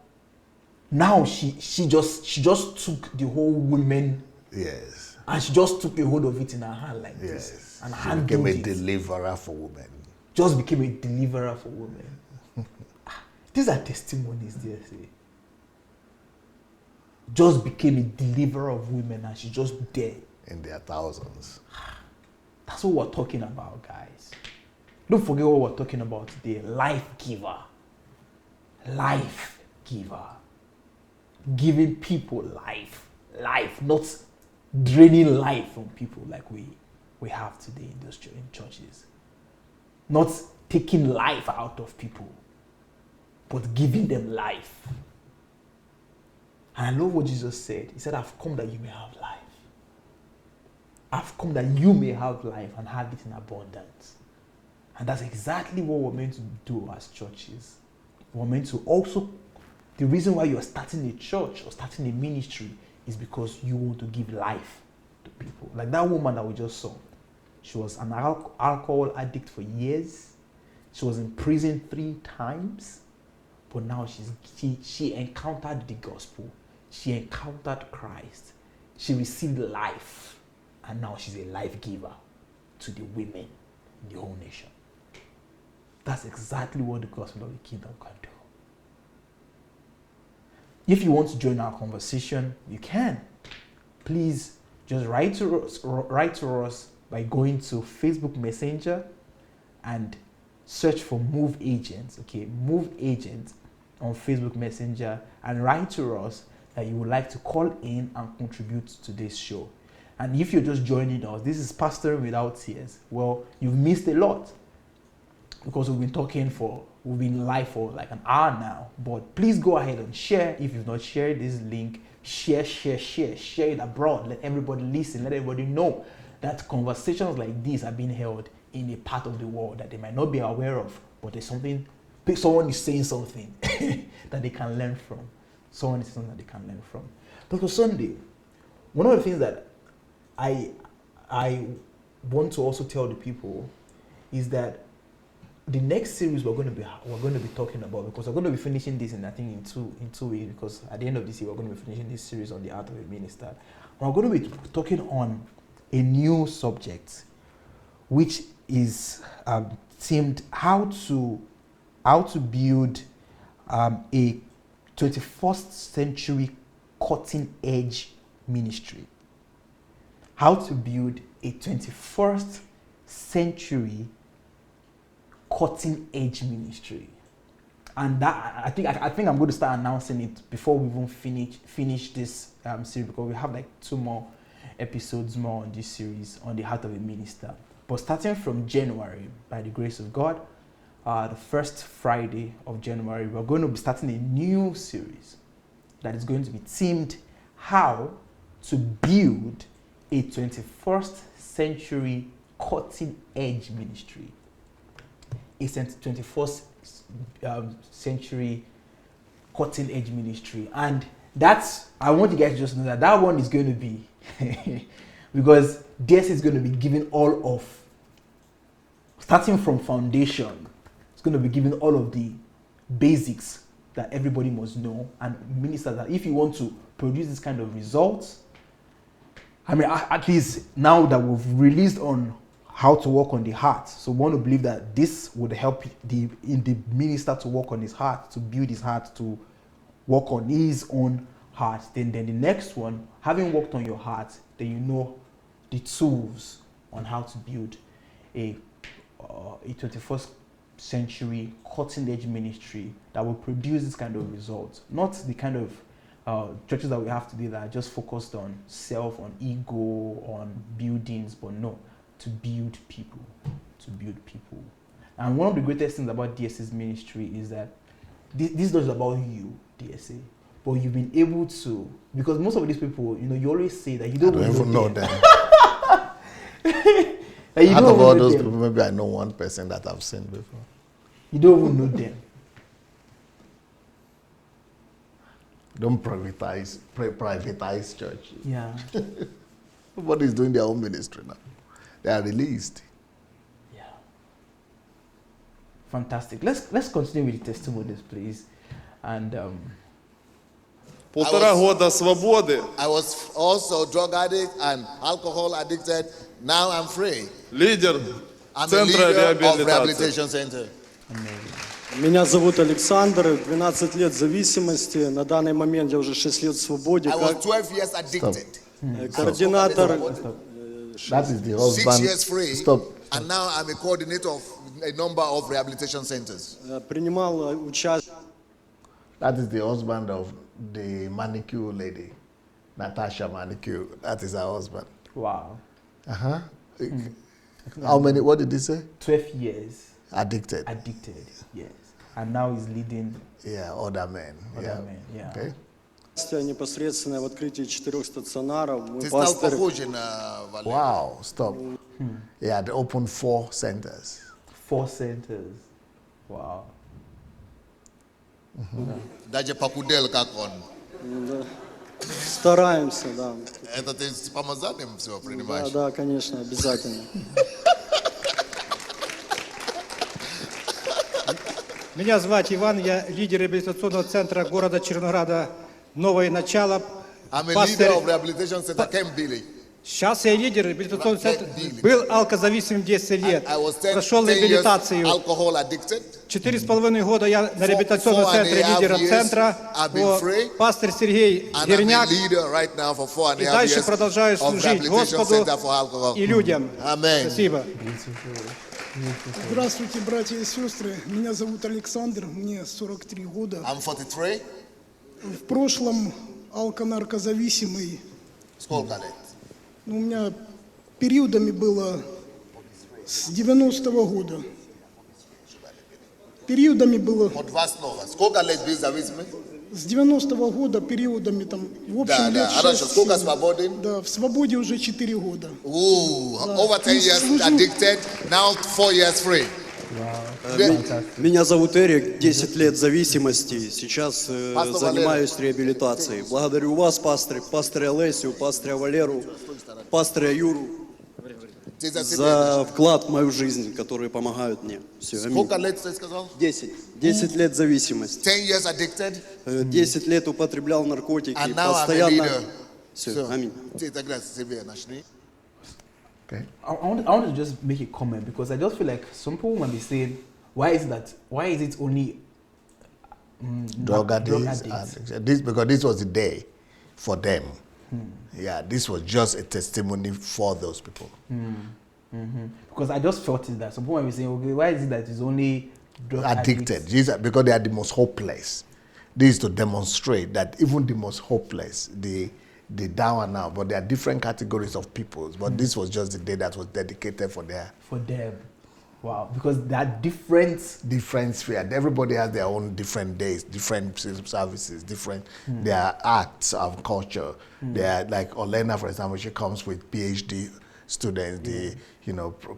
now she just took the whole women. Yes. And she just took a hold of it in her hand like Yes. this. And She became a deliverer for women. Just became a deliverer for women. These are testimonies, dear say. Just became a deliverer of women and she's just there. In their thousands. That's what we're talking about, guys. Don't forget what we're talking about today. Life giver. Life giver. Giving people life. Life, not draining life from people like we have today in churches. Not taking life out of people, but giving them life. And I love what Jesus said. He said, I've come that you may have life. I've come that you may have life and have it in abundance. And that's exactly what we're meant to do as churches. We're meant to also, the reason why you're starting a church or starting a ministry is because you want to give life to people. Like that woman that we just saw. She was an alcohol addict for years. She was in prison 3 times. But now she encountered the gospel. She encountered Christ. She received life. And now she's a life giver to the women in the whole nation. That's exactly what the gospel of the kingdom can do. If you want to join our conversation, you can. Please just write to us by going to Facebook Messenger and search for Move Agents. Okay, Move Agents on Facebook Messenger, and write to us that you would like to call in and contribute to this show. And if you're just joining us, this is Pastoring Without Tears. Well, you've missed a lot because we've been live for like an hour now. But please go ahead and share. If you've not shared this link, share it abroad. Let everybody listen. Let everybody know that conversations like these are being held in a part of the world that they might not be aware of, but there's someone is saying something that they can learn from. Someone is saying something that they can learn from. Because Sunday, one of the things that I want to also tell the people is that the next series we're going to be talking about, because we're going to be finishing this in in 2 weeks, because at the end of this year we're going to be finishing this series on the art of a minister. We're going to be talking on a new subject, which is themed how to build a 21st century cutting edge ministry. How to build a 21st century cutting edge ministry. And that I think I'm going to start announcing it before we even finish this series, because we have like 2 more episodes more on this series on the heart of a minister. But starting from January, by the grace of God, the first Friday of January, we're going to be starting a new series that is going to be themed how to build a 21st century cutting edge ministry. A 21st century cutting edge ministry. And I want you guys to just know that one is going to be because this is going to be given all of, starting from foundation, it's going to be given all of the basics that everybody must know, and ministers that if you want to produce this kind of results, I mean, at least now that we've released on how to work on the heart, so we want to believe that this would help the minister to work on his heart, to build his heart, to work on his own heart. Then the next one, having worked on your heart, then you know the tools on how to build a 21st century cutting-edge ministry that will produce this kind of results. Not the kind of churches that we have today that are just focused on self, on ego, on buildings, but no, to build people, And one of the greatest things about DSA's ministry is that this is not about you, DSA, but you've been able to, because most of these people, you always say that you don't even know them. Out of all those people, maybe I know one person that I've seen before. You don't even know them. Don't privatize church. Yeah. Nobody's doing their own ministry now. They are released. Yeah. Fantastic. Let's continue with the testimonies, please. And Полтора года свободы. I was also drug addict and alcohol addicted. Now I'm free. Лидер Центра реабилитации. Меня зовут Александр, 12 лет зависимости. На данный момент я уже 6 лет в свободе. I was 12 years addicted. Координатор. That is the husband. 6 years free. Stop. And now I'm a coordinator of a number of rehabilitation centers. Принимал участие. That is the husband of the manicure lady, Natasha Manicure. That is her husband. Wow. Uh-huh. How many, what did he say? 12 years. Addicted. Addicted, yes. And now he's leading. Yeah, other men. Other men, yeah. Okay. Непосредственно в открытии 4 стационаров. Wow, stop. Yeah, they opened 4 centers. 4 centers. Wow. Даже похудел как он. Стараемся, да. Это ты с помазанием все принимаешь? Да, конечно, обязательно. Меня зовут Иван, я лидер реабилитационного центра города Чернограда «Новое начало». I'm a leader of rehabilitation center Camp Billy. Сейчас я лидер реабилитационного центра. Был алкозависимым 10 лет. Прошел реабилитацию. 4,5 года я на реабилитационном центре лидера центра. Пастор Сергей Герняк. И дальше продолжаю служить Господу и людям. Спасибо. Здравствуйте, братья и сестры. Меня зовут Александр, мне 43 года. I'm 43. В прошлом алко-наркозависимый. Сколько лет? У меня периодами было с 90-го года. Периодами было... От вас снова. Сколько лет был зависимый? С 90-го года периодами там, в общем, лет 6. Сколько свободен? Да, в свободе уже 4 года. Over 10 years addicted, now 4 years free. Меня зовут Эрик, 10 лет зависимости, сейчас занимаюсь реабилитацией. Благодарю вас, пастыря Олесю, пастыря Валеру, пастыря Юру за вклад в мою жизнь, которые помогают мне. Все, сколько лет ты сказал? 10 лет зависимости. 10 years addicted. 10 лет употреблял наркотики, and now постоянно. I'm a leader. Все, аминь. Okay. I want to just make a comment because I just feel like some people might be saying, why is it only drug addicts? Because this was the day for them. Yeah, this was just a testimony for those people. Because I just felt it that some people might be saying, okay, why is it that it's only drug addicted? Because they are the most hopeless. This is to demonstrate that even the most hopeless, the down and out, but there are different categories of people. But this was just the day that was dedicated for them. For them. Wow. Because there are different sphere. Everybody has their own different days, different services, different their acts of culture. They are like Olena, for example, she comes with PhD students, the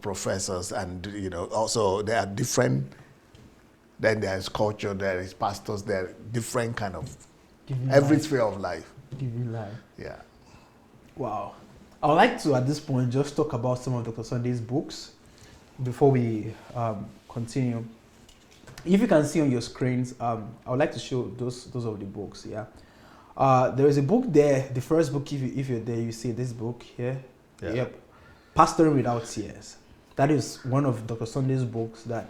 professors, and also there are different. Then there is culture, there is pastors, there are different kind of every sphere of life. Giving life. Yeah. Wow. I would like to, at this point, just talk about some of Dr. Sunday's books before we continue. If you can see on your screens, I would like to show those of the books. Yeah. There is a book there. The first book, if you're there, you see this book here. Yeah. Yep. Pastoring Without Tears. That is one of Dr. Sunday's books that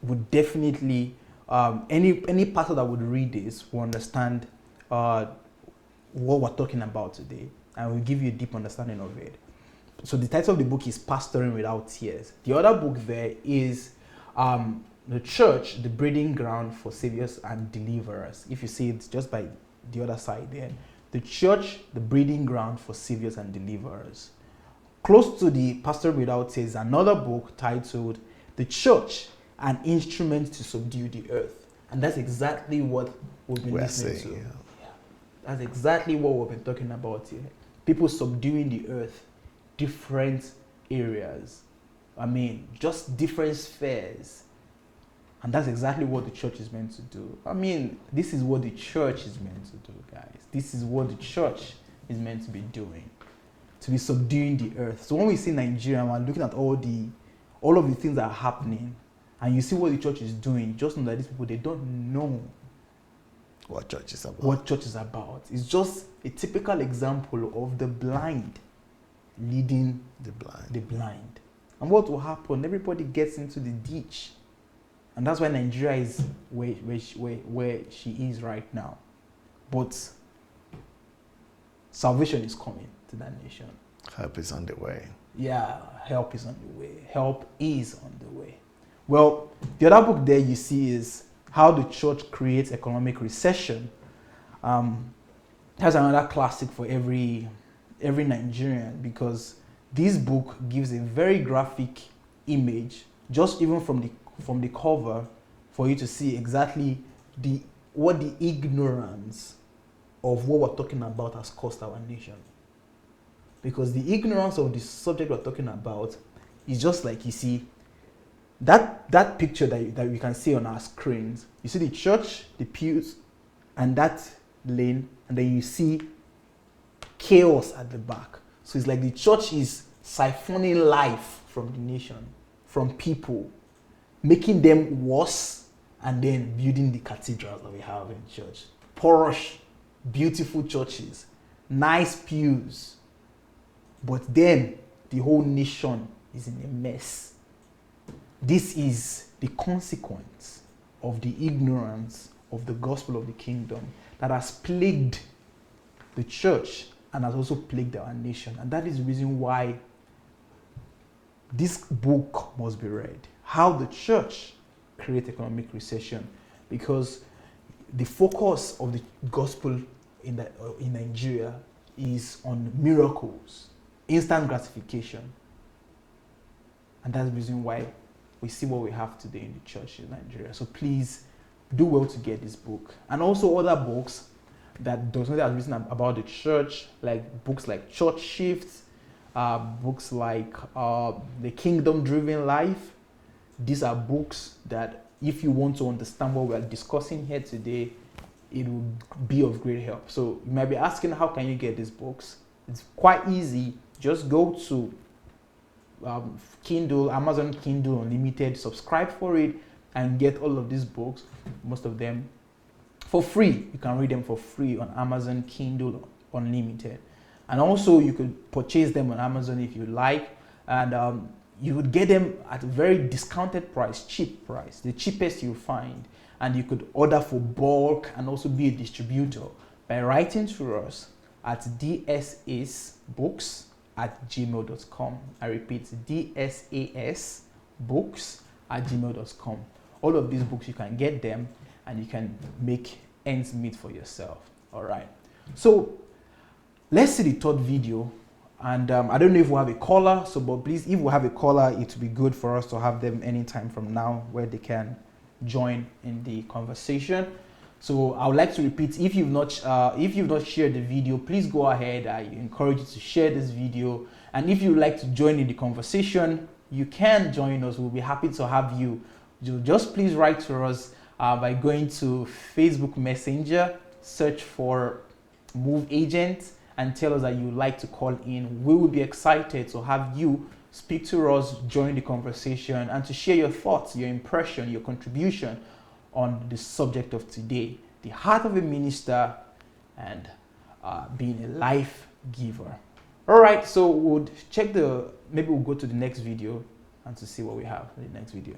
would definitely, any pastor that would read this will understand what we're talking about today, and will give you a deep understanding of it. So the title of the book is Pastoring Without Tears. The other book there is The Church, the Breeding Ground for Saviors and Deliverers. If you see it just by the other side there. The Church, the Breeding Ground for Saviors and Deliverers. Close to the Pastoring Without Tears is another book titled The Church, an Instrument to Subdue the Earth. And that's exactly what we've been listening to. Yeah. That's exactly what we've been talking about here. People subduing the earth, different areas. I mean, just different spheres. And that's exactly what the church is meant to do. I mean, this is what the church is meant to do, guys. This is what the church is meant to be doing. To be subduing the earth. So when we see Nigeria, we're looking at all of the things that are happening, and you see what the church is doing, just know that these people, they don't know what church is about. What church is about. It's just a typical example of the blind leading the blind. And what will happen? Everybody gets into the ditch. And that's why Nigeria is where she is right now. But salvation is coming to that nation. Help is on the way. Yeah, help is on the way. Help is on the way. Well, the other book there you see is How the Church Creates Economic Recession. That's another classic for every Nigerian, because this book gives a very graphic image, just even from the cover, for you to see exactly what the ignorance of what we're talking about has cost our nation. Because the ignorance of the subject we're talking about is just like, you see, that picture that we can see on our screens. You see the church, the pews, and that lane, and then you see chaos at the back. So it's like the church is siphoning life from the nation, from people, making them worse, and then building the cathedrals that we have in church. Posh, beautiful churches, nice pews. But then the whole nation is in a mess. This is the consequence of the ignorance of the gospel of the kingdom that has plagued the church and has also plagued our nation. And that is the reason why this book must be read. How the church creates economic recession. Because the focus of the gospel in Nigeria is on miracles, instant gratification. And that's the reason why we see what we have today in the church in Nigeria. So please do well to get this book. And also other books that Dr. Sunday has written about the church, like books like Church Shift, books like The Kingdom Driven Life. These are books that if you want to understand what we are discussing here today, it will be of great help. So you might be asking, how can you get these books? It's quite easy. Just go to Kindle, Amazon Kindle Unlimited, subscribe for it, and get all of these books, most of them for free. You can read them for free on Amazon Kindle Unlimited. And also you could purchase them on Amazon if you like, and you would get them at a very discounted price, cheap price, the cheapest you'll find. And you could order for bulk and also be a distributor by writing to us at dsasbooks@gmail.com. I repeat, dsasbooks@gmail.com. All of these books, you can get them and you can make ends meet for yourself. All right. So let's see the third video. And I don't know if we have a caller, but please, if we have a caller, it would be good for us to have them anytime from now where they can join in the conversation. So I would like to repeat, if you've not shared the video, please go ahead. I encourage you to share this video. And if you'd like to join in the conversation, you can join us. We'll be happy to have you. Just please write to us by going to Facebook Messenger, search for Move Agent, and tell us that you'd like to call in. We will be excited to have you speak to us, join the conversation, and to share your thoughts, your impression, your contribution on the subject of today. The heart of a minister and being a life giver. All right, so we'll check maybe we'll go to the next video and to see what we have in the next video.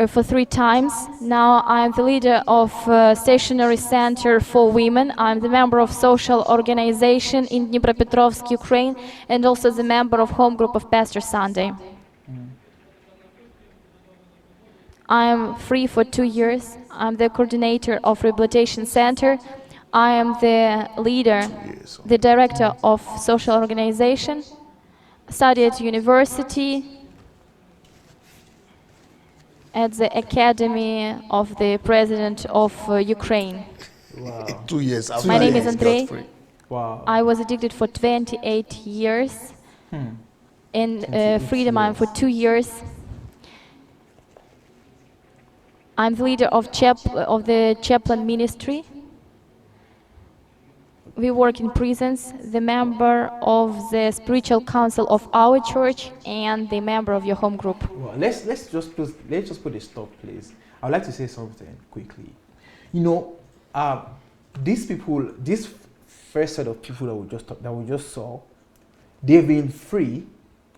For 3 times. Now I'm the leader of Stationary Center for Women. I'm the member of social organization in Dnipropetrovsk, Ukraine, and also the member of home group of Pastor Sunday. I'm free for 2 years. I'm the coordinator of Rehabilitation Center. I am the leader, the director of social organization, study at university, at the Academy of the President of Ukraine. Wow. 2 years after My name is Andrei. Wow. I was addicted for 28 years. In freedom, I'm for 2 years. I'm the leader of the chaplain ministry. We work in prisons, the member of the spiritual council of our church, and the member of your home group. Well, let's just put a stop, please. I would like to say something quickly. You know, these people, this first set of people that we just saw, they've been free,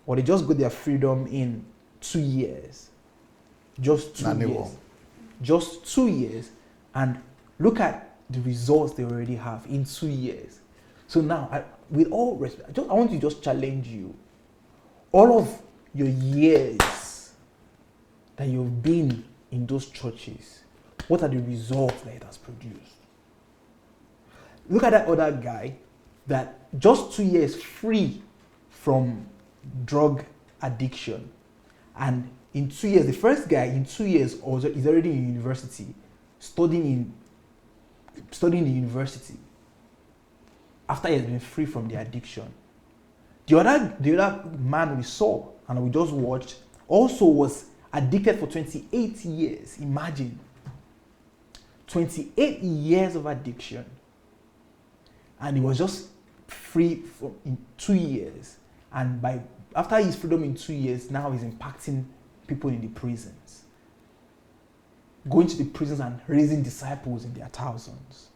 or they just got their freedom in 2 years. Just 2 years. Just 2 years, and look at the results they already have in 2 years. So now, with all respect, I want to just challenge you. All of your years that you've been in those churches, what are the results that it has produced? Look at that other guy that just 2 years free from drug addiction. And in 2 years, the first guy in 2 years is already in university, studying the university after he has been free from the addiction. The other man we saw and we just watched also was addicted for 28 years. Imagine 28 years of addiction, and he was just free in 2 years. And after his freedom in 2 years, now he's impacting people in the prisons, going to the prisons and raising disciples in their thousands.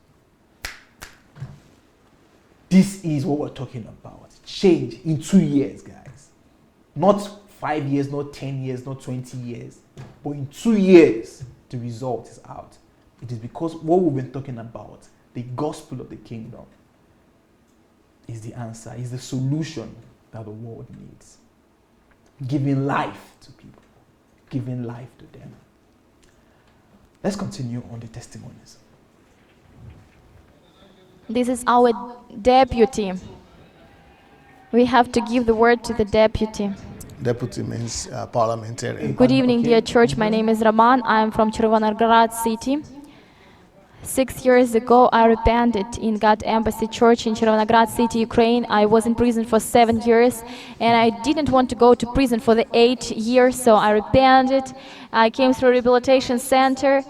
This is what we're talking about. Change in 2 years, guys. Not 5 years, not 10 years, not 20 years. But in 2 years, the result is out. It is because what we've been talking about, the gospel of the kingdom, is the answer, is the solution that the world needs. Giving life to people. Giving life to them. Let's continue on the testimonies. This is our deputy. We have to give the word to the deputy. Deputy means parliamentarian. Good evening, dear church. My name is Roman. I am from Chervonograd city. 6 years ago, I repented in God Embassy Church in Chervonograd city, Ukraine. I was in prison for 7 years, and I didn't want to go to prison for the 8 years, so I repented. I came through a rehabilitation center.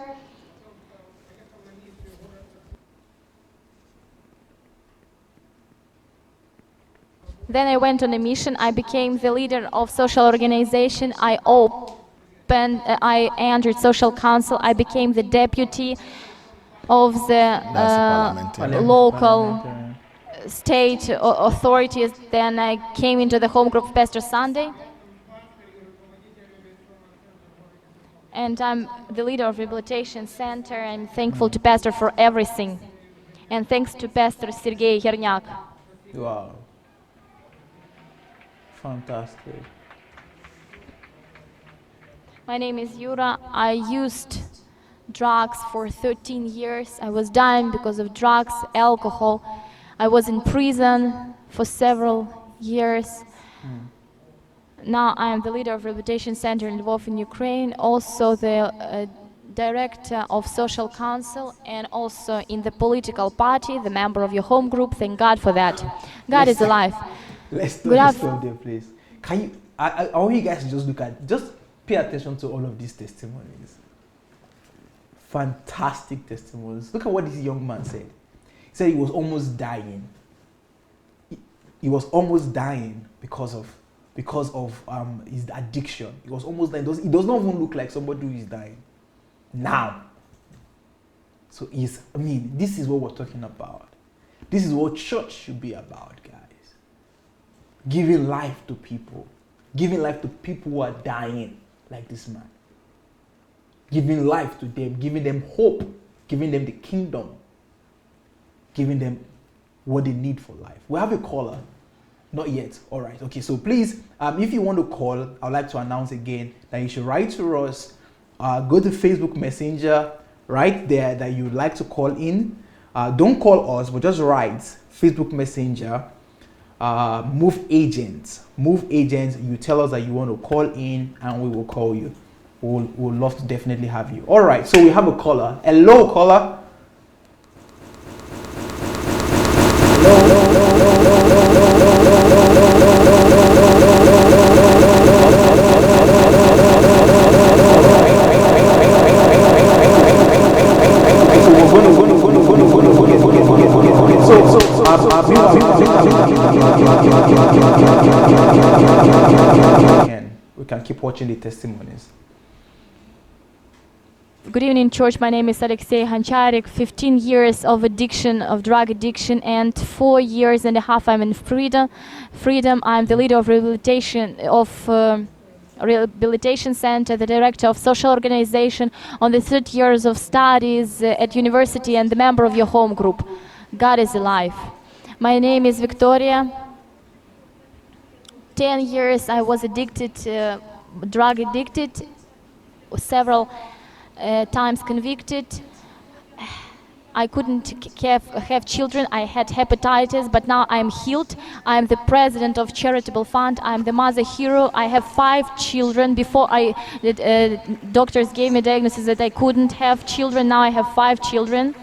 Then I went on a mission. I became the leader of social organization. I entered social council. I became the deputy of the local state authorities. Then I came into the home group of Pastor Sunday. And I'm the leader of Rehabilitation Center. I'm thankful to Pastor for everything. And thanks to Pastor Sergei Hernyak. Wow. Fantastic. My name is Yura. I used drugs for 13 years. I was dying because of drugs, alcohol. I was in prison for several years. Now I am the leader of Rehabilitation Center in Lvov in Ukraine, also the director of social council, and also in the political party, the member of your home group. Thank God for that. God is alive. Let's stop there, please. Can you? I want you guys to just pay attention to all of these testimonies. Fantastic testimonies. Look at what this young man said. He said he was almost dying. He was almost dying because of his addiction. He was almost dying. He does not even look like somebody who is dying. Now, So this is what we're talking about. This is what church should be about, guys. Giving life to people. Giving life to people who are dying, like this man. Giving life to them, giving them hope, giving them the kingdom, giving them what they need for life. We have a caller. Not yet. All right. Okay. So please, if you want to call, I'd like to announce again that you should write to us. Go to Facebook Messenger right there that you'd like to call in. Don't call us, but just write Facebook Messenger. Move agents. Move agents. You tell us that you want to call in, and we will call you. We'll love to definitely have you. All right. So we have a caller. Hello, caller. We can keep watching the testimonies. Good evening, church. My name is Alexey Hancharik. 15 years of addiction, of drug addiction, and 4 years and a half I'm in freedom. I'm the leader of rehabilitation center, the director of social organization on the 3rd years of studies at university, and the member of your home group. God is alive. My name is Victoria. 10 years I was addicted, drug addicted, several times convicted. I couldn't have children. I had hepatitis, but now I'm healed. I'm the president of charitable fund. I'm the mother hero. I have 5 children. Before doctors gave me diagnosis that I couldn't have children. Now I have 5 children.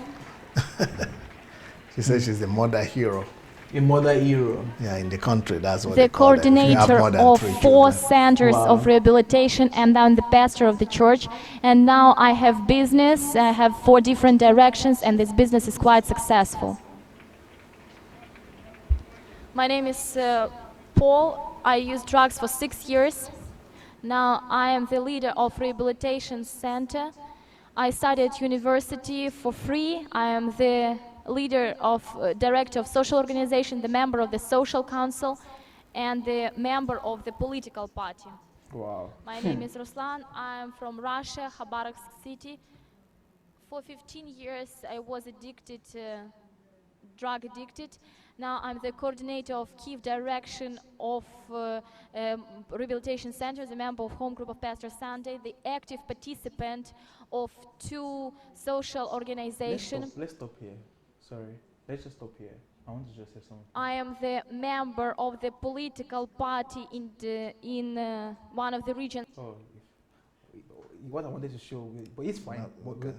She says she's the mother hero. A mother hero. Yeah, in the country, that's what the coordinator of 4 centers of rehabilitation, and I'm the pastor of the church. And now I have business. I have 4 different directions, and this business is quite successful. My name is Paul. I used drugs for 6 years. Now I am the leader of rehabilitation center. I studied at university for free. I am the leader of director of social organization, the member of the social council, and the member of the political party. Wow. My name is Ruslan. I am from Russia, Khabarovsk city. For 15 years I was addicted, drug addicted. Now I'm the coordinator of Kiev direction of rehabilitation centers, a member of home group of Pastor Sunday, the active participant of 2 social organizations. Let's stop here. Sorry, let's just stop here. I want to just say something. I am the member of the political party in one of the regions. Oh, what I wanted to show, but it's fine.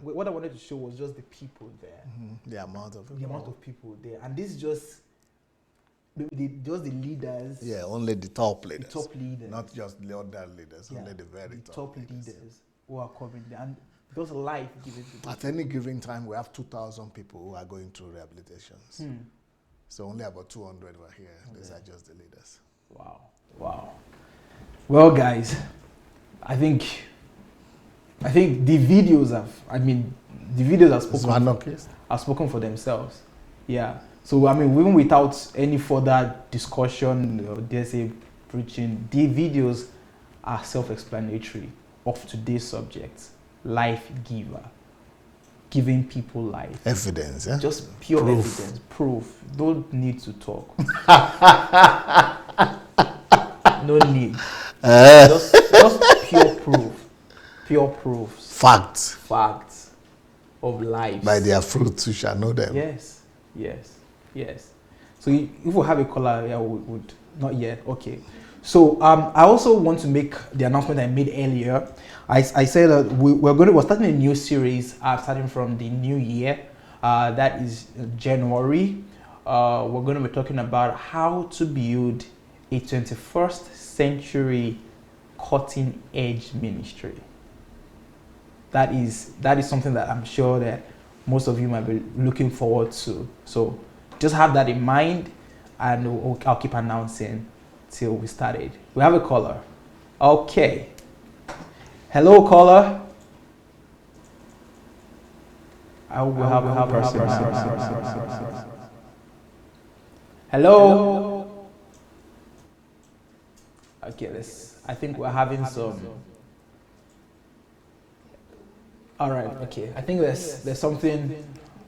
What I wanted to show was just the people there. Mm-hmm. The amount of people there, and this is just the leaders. Yeah, only the top leaders. The top leaders, not just the other leaders. Yeah, only the very top leaders who are coming there. And those life given to at any given time, we have 2,000 people who are going through rehabilitations. So only about 200 were here. Okay. These are just the leaders. Wow. Well, guys, I think the videos have spoken for themselves. Yeah. So even without any further discussion or dare say preaching, the videos are self-explanatory of today's subject. Life giver, giving people life. Evidence, yeah? Just pure evidence, proof. Don't need to talk. No need. Just pure proofs. Facts of life. By their fruits you shall know them. Yes. So if we have a caller, yeah, we would not yet. Okay. So I also want to make the announcement I made earlier. I said that we're starting a new series starting from the new year. That is January. We're going to be talking about how to build a 21st century cutting edge ministry. That is something that I'm sure that most of you might be looking forward to. So just have that in mind, and I'll keep announcing till we started. We have a caller. Okay. Hello, caller. I will have a person. Hello? Okay, I think we're having some. All right, okay. I think there's something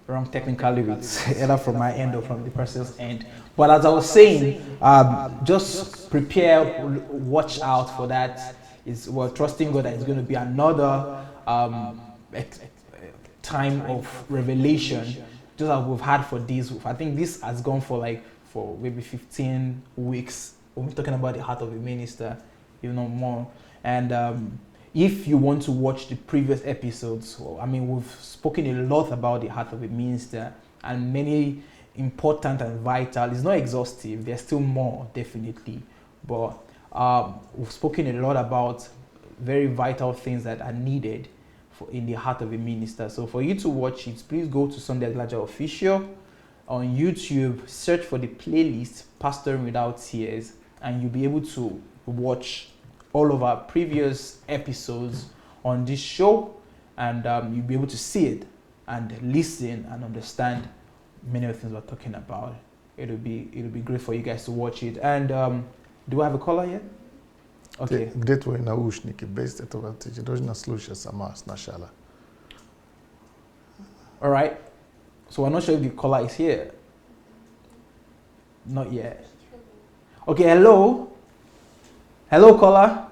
wrong technically with either from my end or from the person's end. But as I was saying, just prepare, watch out for that. We're trusting God that it's going to be another time of revelation, just as we've had for this. I think this has gone for maybe 15 weeks. When we're talking about the heart of a minister, more. And if you want to watch the previous episodes, we've spoken a lot about the heart of a minister and many important and vital. It's not exhaustive. There's still more, definitely. But we've spoken a lot about very vital things that are needed in the heart of a minister. So for you to watch it, please go to Sunday Aglaja Official on YouTube, search for the playlist Pastoring Without Tears, and you'll be able to watch all of our previous episodes on this show, and you'll be able to see it and listen and understand many of the things we're talking about. It'll be great for you guys to watch it. And do I have a caller yet? Okay. Где твои наушники? Без этого ты должна слушать сама сначала. All right. So I'm not sure if the caller is here. Not yet. Okay, hello? Hello, caller?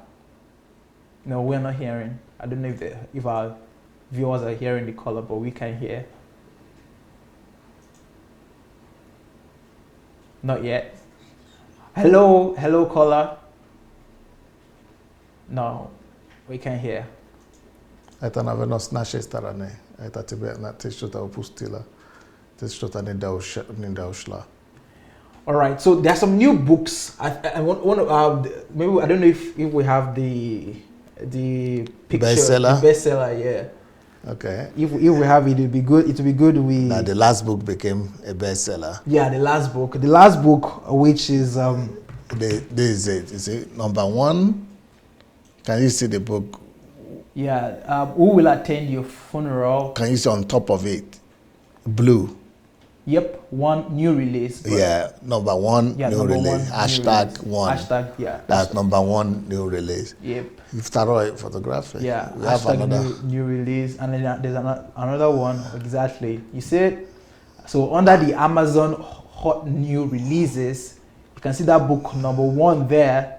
No, we're not hearing. I don't know if our viewers are hearing the caller, but we can hear. Not yet. Hello, caller? No, we can't hear. Это, наверное, с нашей стороны. Это тебе ты что-то упустила. Ты что-то не дошла. All right, so there are some new books. I want maybe I don't know if we have the picture, bestseller. The bestseller, yeah. Okay. If we have it, it'll be good. It will be good. Now the last book became a bestseller. Yeah, the last book, which is this is it. Is it number 1? Can you see the book? Yeah. Who will attend your funeral? Can you see on top of it, blue? Yep, one new release. Yeah, number 1 new release. Hashtag 1. Hashtag, yeah. That's number 1 new release. Yep. You've photography. Yeah, we have another new release, and then there's another one exactly. You see it? So under the Amazon hot new releases, you can see that book number 1 there.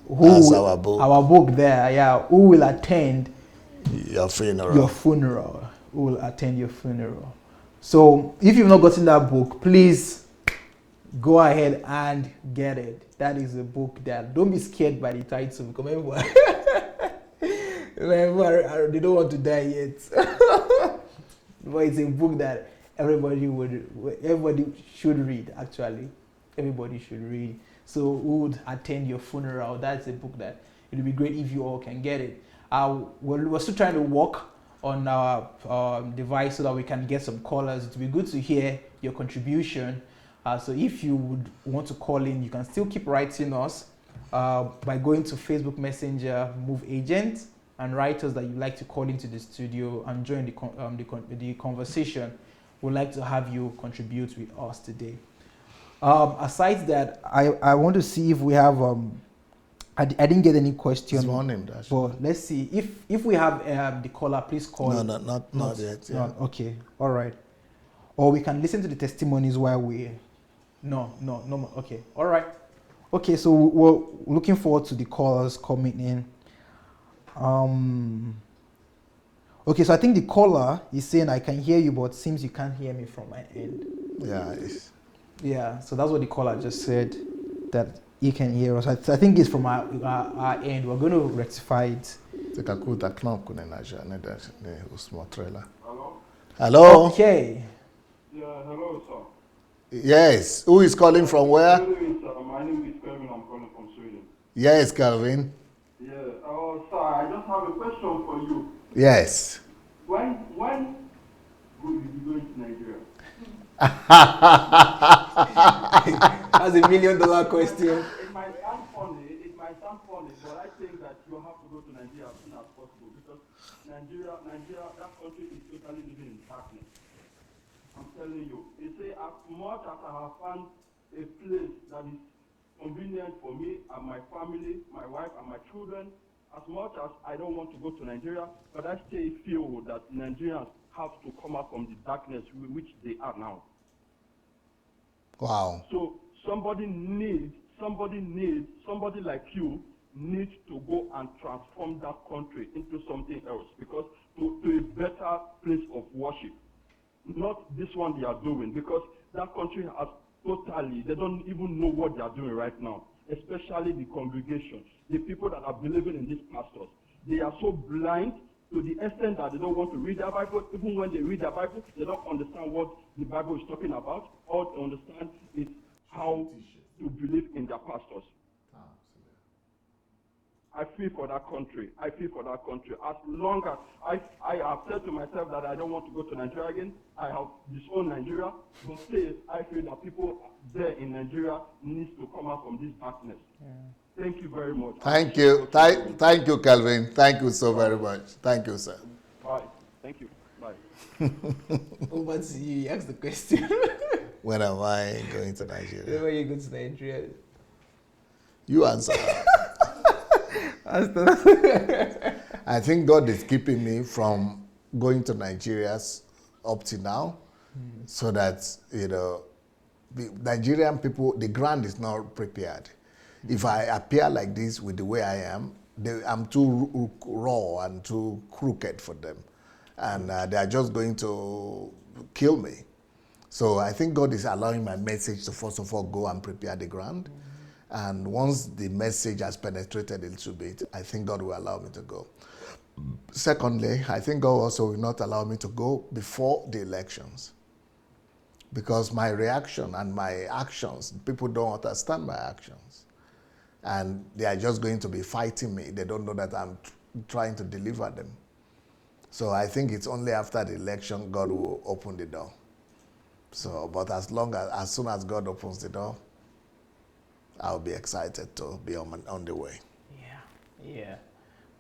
That's our book. Our book there, yeah. Who will attend your funeral? Who will attend your funeral? So if you've not gotten that book, please go ahead and get it. That is a book that, don't be scared by the title, because everyone, they don't want to die yet. But it's a book that everybody should read, actually. Everybody should read. So who would attend your funeral? That's a book that it would be great if you all can get it. We're still trying to work on our device so that we can get some callers. It would be good to hear your contribution. So if you would want to call in, you can still keep writing us by going to Facebook Messenger, Move Agent, and write us that you'd like to call into the studio and join the conversation. We'd like to have you contribute with us today. Aside that, I want to see if we have I didn't get any question. His name, but let's see if we have the caller. Please call. No, not yet. Yeah. Okay, all right. Or we can listen to the testimonies while we. No. Okay, all right. Okay, so we're looking forward to the callers coming in. Okay, so I think the caller is saying I can hear you, but it seems you can't hear me from my end. Yeah, so that's what the caller just said, that he can hear us. I think it's from our end. We're going to rectify it. Hello? Okay. Yeah, hello, sir. Yes. Who is calling from where? My name is Kevin. I'm calling from Sweden. Yes, Calvin. Yeah. Sir, I just have a question for you. Yes. When will you be going to Nigeria? That's $1 million question. It might sound funny, but I think that you have to go to Nigeria as soon as possible, because Nigeria, that country is totally living in darkness. I'm telling you. They say as much as I have found a place that is convenient for me and my family, my wife and my children, as much as I don't want to go to Nigeria, but I still feel that Nigerians have to come out from the darkness which they are now. Wow. So somebody like you needs to go and transform that country into something else, because to a better place of worship. Not this one they are doing, because that country has totally, they don't even know what they are doing right now, especially the congregation, the people that are believing in these pastors. They are so blind to the extent that they don't want to read their Bible. Even when they read their Bible, they don't understand what the Bible is talking about. All they understand is how to believe in their pastors. I feel for that country. I feel for that country. As long as I have said to myself that I don't want to go to Nigeria again, I have disowned Nigeria, but still I feel that people there in Nigeria needs to come out from this darkness. Yeah. Thank you very much. Thank you. Thank you, Calvin. Thank you so very much. Thank you, sir. Bye. Thank you. Bye. Over to you. You asked the question. When am I going to Nigeria? When you go to Nigeria? You answer. I think God is keeping me from going to Nigeria up to now, so that, you know, the Nigerian people, the ground is not prepared. If I appear like this with the way I am, I'm too raw and too crooked for them. And they are just going to kill me. So I think God is allowing my message to first of all go and prepare the ground. And once the message has penetrated a little bit, I think God will allow me to go. Secondly, I think God also will not allow me to go before the elections, because my reaction and my actions, people don't understand my actions. And they are just going to be fighting me. They don't know that I'm trying to deliver them. So I think it's only after the election God will open the door. So, but as soon as God opens the door, I'll be excited to be on the way. Yeah.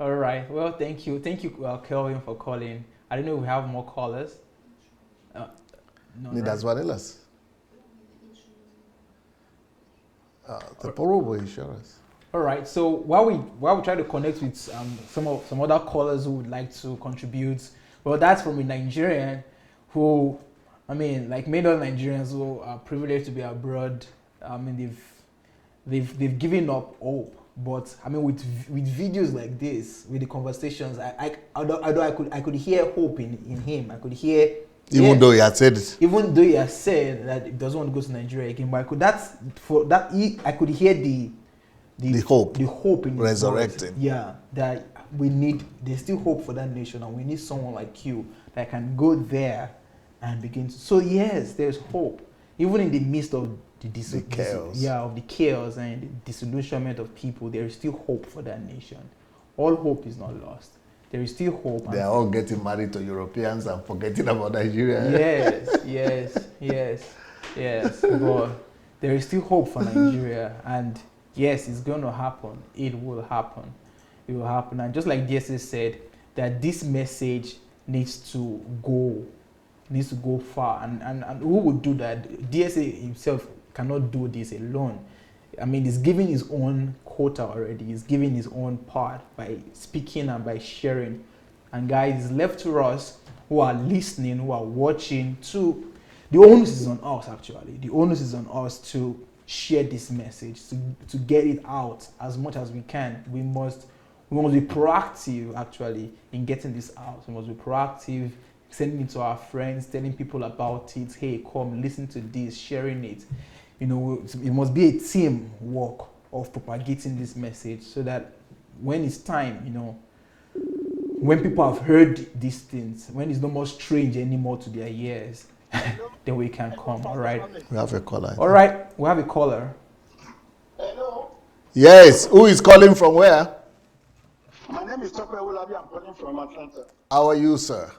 All right. Well, thank you. Thank you, Kelvin, for calling. I don't know if we have more callers. No, That's what it is. The probable insurance. All right. So while we try to connect with some other callers who would like to contribute, well, that's from a Nigerian who, I mean, like many other Nigerians who are privileged to be abroad. I mean, they've given up hope. But I mean, with videos like this, with the conversations, I could hear hope in him. I could hear. Even though he had said it. Even though he has said that he doesn't want to go to Nigeria again, but I could hear the hope in resurrecting. Yeah, that there's still hope for that nation, and we need someone like you that can go there and begin to. So yes, there's hope, even in the midst of the chaos. Of the chaos and the disillusionment of people. There is still hope for that nation. All hope is not lost. There is still hope. They are all getting married to Europeans and forgetting about Nigeria. Yes. But there is still hope for Nigeria, and yes, it's going to happen. It will happen. It will happen. And just like DSA said, that this message needs to go far. And who would do that? DSA himself cannot do this alone. I mean, he's giving his own quota already. He's giving his own part by speaking and by sharing. And guys, it's left to us who are listening, who are watching, the onus is on us actually. The onus is on us to share this message, to get it out as much as we can. We must be proactive actually in getting this out. We must be proactive, sending it to our friends, telling people about it. Hey, come listen to this, sharing it. You know, it must be a team work of propagating this message, so that when it's time, you know, when people have heard these things, when it's no more strange anymore to their ears, then we can come. All right. We have a caller. All right, we have a caller. Hello. Yes. Who is calling from where? My name is Tope Olabi. I'm calling from Atlanta. How are you, sir?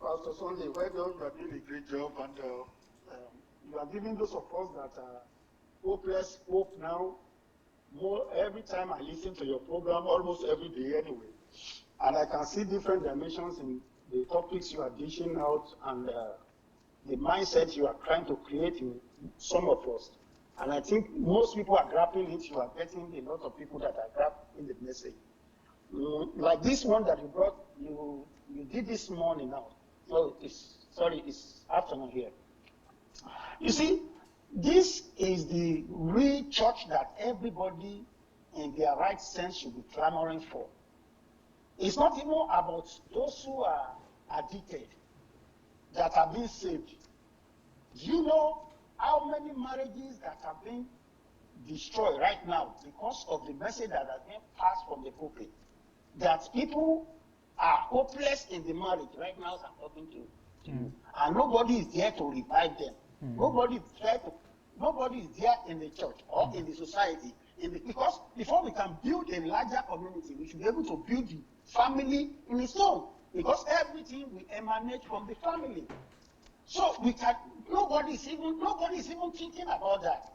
Pastor Sunday, well done. You are doing a great job, and you are giving those of us that are hopeless hope now. More every time I listen to your program, almost every day anyway. And I can see different dimensions in the topics you are dishing out and the mindset you are trying to create in some of us. And I think most people are grappling it. You are getting a lot of people that are grappling the message. Like this one that you brought, you did this morning now. No, it's afternoon here. You see, this is the real church that everybody in their right sense should be clamoring for. It's not even about those who are addicted that are being saved. Do you know how many marriages that have been destroyed right now because of the message that has been passed from the pulpit? That people are hopeless in the marriage right now as I'm talking to you. And nobody is there to revive them. Nobody is there in the church or in the society. Because before we can build a larger community, we should be able to build the family in its own. Because everything will emanate from the family. So nobody is even thinking about that.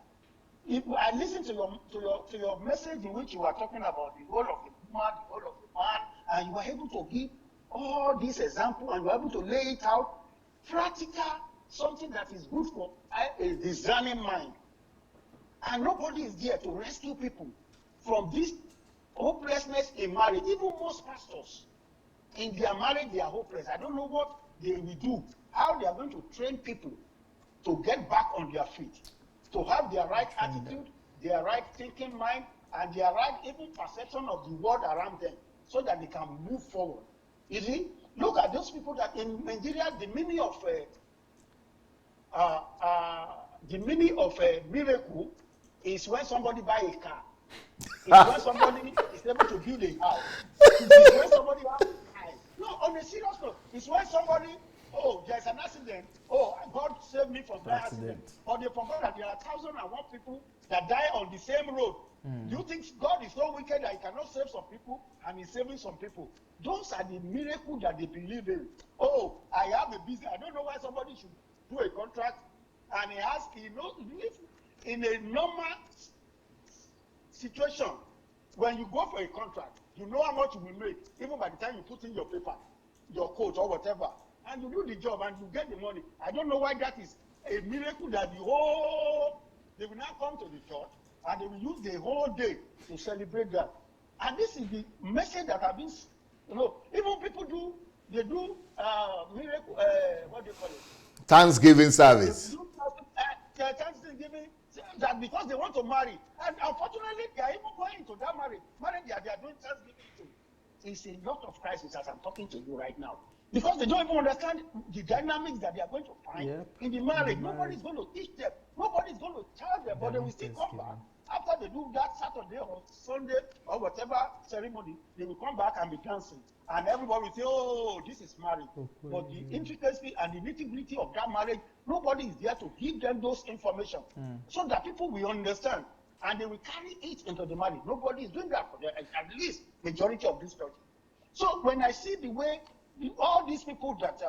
If I listen to your message in which you are talking about the role of the woman, the role of the man, and you are able to give all these examples and you are able to lay it out, practical, something that is good for a discerning mind. And nobody is there to rescue people from this hopelessness in marriage. Even most pastors, in their marriage, they are hopeless. I don't know what they will do, how they are going to train people to get back on their feet, to have their right attitude, their right thinking mind, and their right even perception of the world around them, so that they can move forward. You see, look at those people that in Nigeria, the meaning of a miracle is when somebody buys a car. It's when somebody is able to build a house. It's when somebody has a house. No, on a serious note, it's when somebody, there's an accident. God saved me from that accident. Or they forgot that there are 1,001 people that die on the same road. Do you think God is so wicked that he cannot save some people and he's saving some people? Those are the miracles that they believe in. I have a business. I don't know why somebody should do a contract and he knows in a normal situation, when you go for a contract, you know how much you will make, even by the time you put in your paper, your coat or whatever, and you do the job and you get the money. I don't know why that is a miracle that they will now come to the church and they will use the whole day to celebrate that. And this is the message that have been, even people do miracle, what do you call it? Thanksgiving service. Thanksgiving, that because they want to marry. And unfortunately, they are even going into that marriage they are doing Thanksgiving too. It's a lot of crisis as I'm talking to you right now. Because they don't even understand the dynamics that they are going to find in the marriage. Nobody's going to teach them. Nobody's going to tell them, but they will still come back. After they do that Saturday or Sunday or whatever ceremony, they will come back and be dancing. And everybody will say, this is marriage. But the intricacy and the nitty-gritty of that marriage, nobody is there to give them those information so that people will understand. And they will carry it into the marriage. Nobody is doing that for them, at least majority of this church. So when I see the way all these people that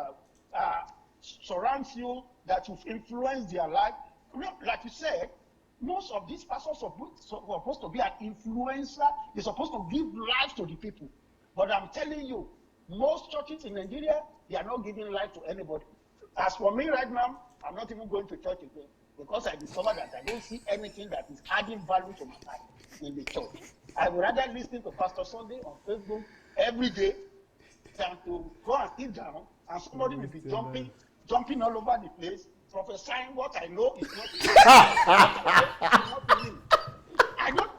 surround you, that you've influenced their life, like you said, most of these pastors are supposed to be an influencer. They're supposed to give life to the people. But I'm telling you, most churches in Nigeria, they are not giving life to anybody. As for me right now, I'm not even going to church again because I discovered that I don't see anything that is adding value to my life in the church. I would rather listen to Pastor Sunday on Facebook every day than to go and sit down and somebody will be jumping all over the place, prophesying what I know is not me. I don't.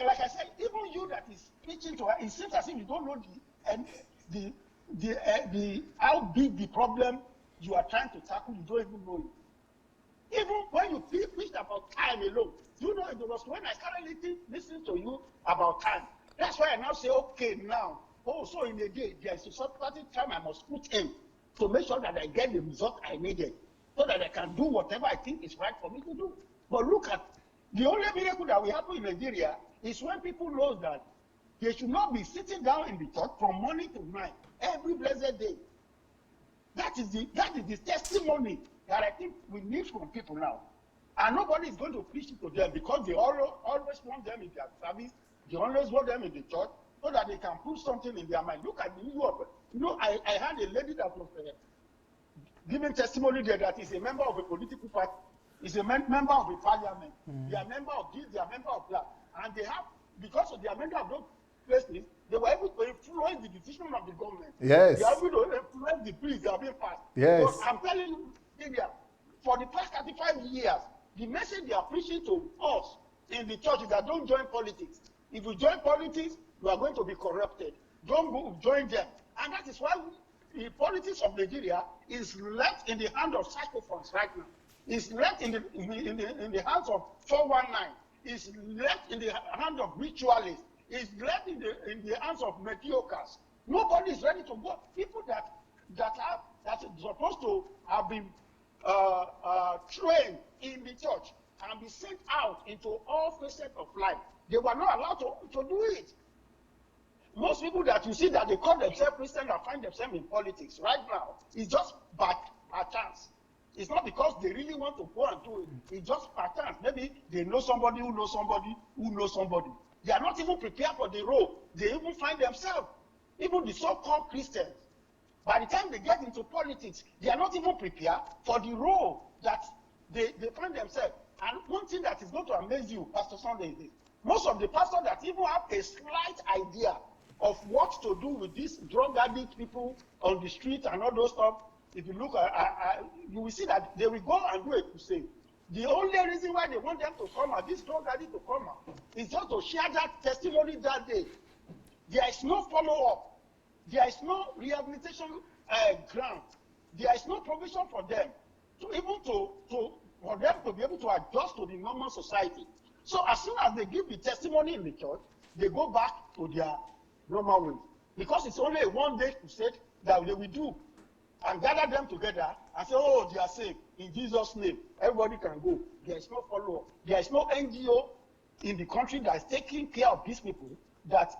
Like I said, even you that is preaching to her, it seems as if you don't know the how big the problem you are trying to tackle. You don't even know it. Even when you preached about time alone, you know it was when I started listening to you about time. That's why I now say, okay, now. So in a day, there's a certain time I must put in to make sure that I get the result I needed, so that I can do whatever I think is right for me to do. But look at the only miracle that will happen in Nigeria is when people know that they should not be sitting down in the church from morning to night every blessed day. That is the testimony that I think we need from people now. And nobody is going to preach it to them because they always want them in their service They always want them in the church so that they can put something in their mind. Look at the Europe. I had a lady that was giving testimony there that is a member of a political party, is a member of a parliament. They are member of this, they are member of that. And they have, because of their member of those places, they were able to influence the decision of the government. Yes. They are able to influence the bills that are being passed. Yes. But I'm telling you, India, for the past 35 years, the message they are preaching to us in the church is that don't join politics. If you join politics, you are going to be corrupted. Don't go join them. And that is why the politics of Nigeria is left in the hand of psychophants right now. It's left in the hands of 419. It's left in the hands of ritualists. It's left in the hands of mediocres. Nobody is ready to go. People that are supposed to have been trained in the church and be sent out into all facets of life, they were not allowed to do it. Most people that you see that they call themselves Christians that find themselves in politics right now, it's just by chance. It's not because they really want to go and do it. It's just by chance. Maybe they know somebody who knows somebody who knows somebody. They are not even prepared for the role. They even find themselves, even the so-called Christians, by the time they get into politics, they are not even prepared for the role that they find themselves. And one thing that is going to amaze you, Pastor Sunday, is this. Most of the pastors that even have a slight idea of what to do with these drug addict people on the street and all those stuff, if you look at, you will see that they will go and do a crusade. The only reason why they want them to come out, this drug addict to come out, is just to share that testimony that day. There is no follow-up. There is no rehabilitation grant. There is no provision for them for them to be able to adjust to the normal society. So as soon as they give the testimony in the church, they go back to their normal way. Because it's only a one-day crusade that they will do and gather them together and say, oh, they are saved in Jesus' name. Everybody can go. There is no follow-up. There is no NGO in the country that is taking care of these people that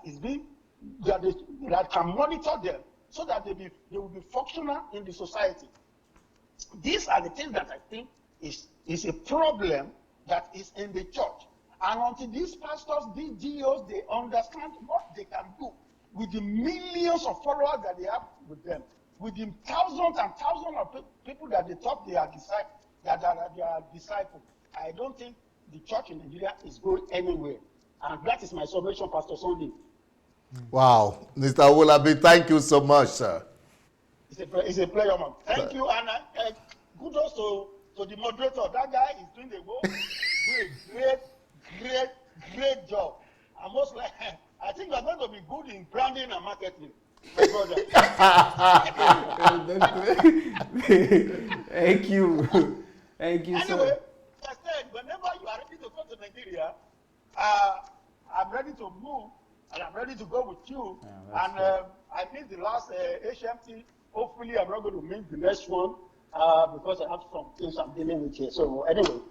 can monitor them so that they will be functional in the society. These are the things that I think is a problem that is in the church. And until these pastors, these GOs, they understand what they can do with the millions of followers that they have with them, with the thousands and thousands of people that they thought they are disciples, I don't think the church in Nigeria is going anywhere. And that is my submission, Pastor Sunday. Wow. Mr. Owolabi, thank you so much, sir. It's a pleasure, man. Thank you, and kudos to the moderator. That guy is doing the work, doing a great job. I think we're going to be good in branding and marketing, my brother. Thank you. Thank you, anyway, sir. I said, whenever you are ready to come to Nigeria, I'm ready to move, and I'm ready to go with you. And I missed the last HMT. Hopefully, I'm not going to miss the next one because I have some things I'm dealing with here. So anyway,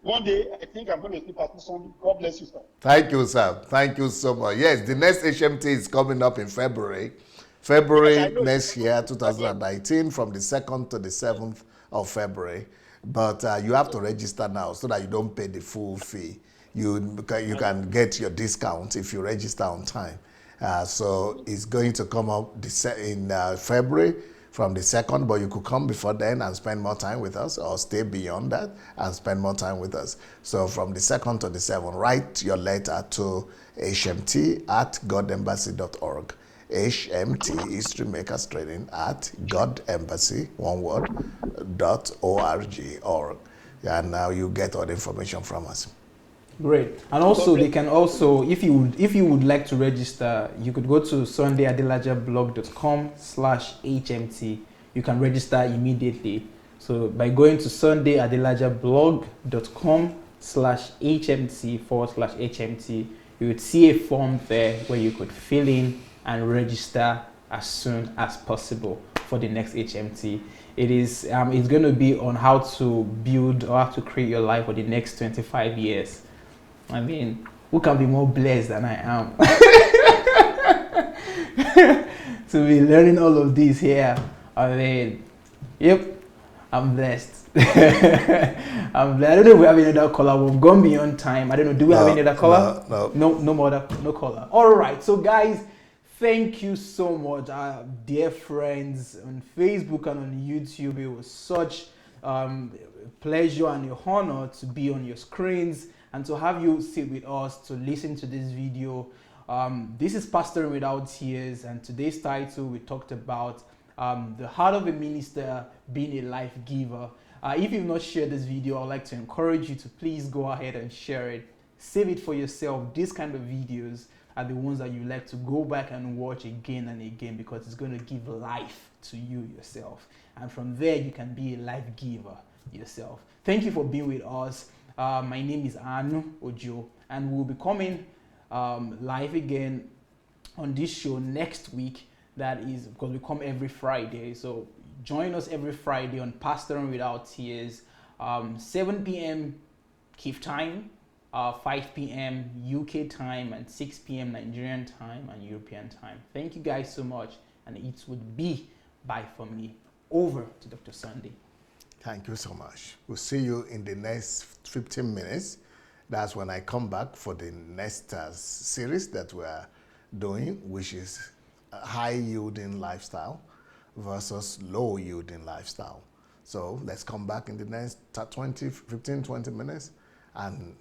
one day, I think I'm going to keep at Sunday. God bless you, sir. Thank you, sir. Thank you so much. Yes, the next HMT is coming up in February. February next year, 2019, from the 2nd to the 7th of February. But you have to register now so that you don't pay the full fee. You can get your discount if you register on time. So it's going to come up in February from the 2nd, but you could come before then and spend more time with us, or stay beyond that and spend more time with us. So from the 2nd to the 7th, write your letter to hmt@godembassy.org. HMT, History Makers Training, at godembassy, one word, .org. And now you get all the information from us. Great. And also, they can also, if you would like to register, you could go to sundayadelajablog.com/HMT. You can register immediately. So by going to sundayadelajablog.com/HMT/HMT, you would see a form there where you could fill in and register as soon as possible for the next HMT. It's going to be on how to build or how to create your life for the next 25 years. I mean, who can be more blessed than I am to be learning all of this here? I mean, yep, I'm blessed. I don't know if we have any other caller. We've gone beyond time. I don't know. Do we have any other caller? No caller. All right. So guys, thank you so much, dear friends on Facebook and on YouTube. It was such pleasure and an honor to be on your screens and to have you sit with us to listen to this video. This is Pastoring Without Tears, and today's title we talked about the heart of a minister being a life giver. If you've not shared this video, I'd like to encourage you to please go ahead and share it. Save it for yourself. These kind of videos are the ones that you like to go back and watch again and again, because it's going to give life to you yourself. And from there, you can be a life giver yourself. Thank you for being with us. My name is Anu Ojo, and we'll be coming live again on this show next week. That is because we come every Friday. So join us every Friday on Pastoring Without Tears, 7 p.m. Kyiv time, 5 p.m. UK time, and 6 p.m. Nigerian time and European time. Thank you guys so much, and it would be bye for me. Over to Dr. Sunday. Thank you so much. We'll see you in the next 15 minutes. That's when I come back for the next series that we're doing, which is high-yielding lifestyle versus low-yielding lifestyle. So let's come back in the next 15-20 minutes and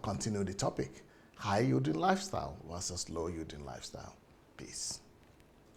continue the topic. High-yielding lifestyle versus low-yielding lifestyle. Peace.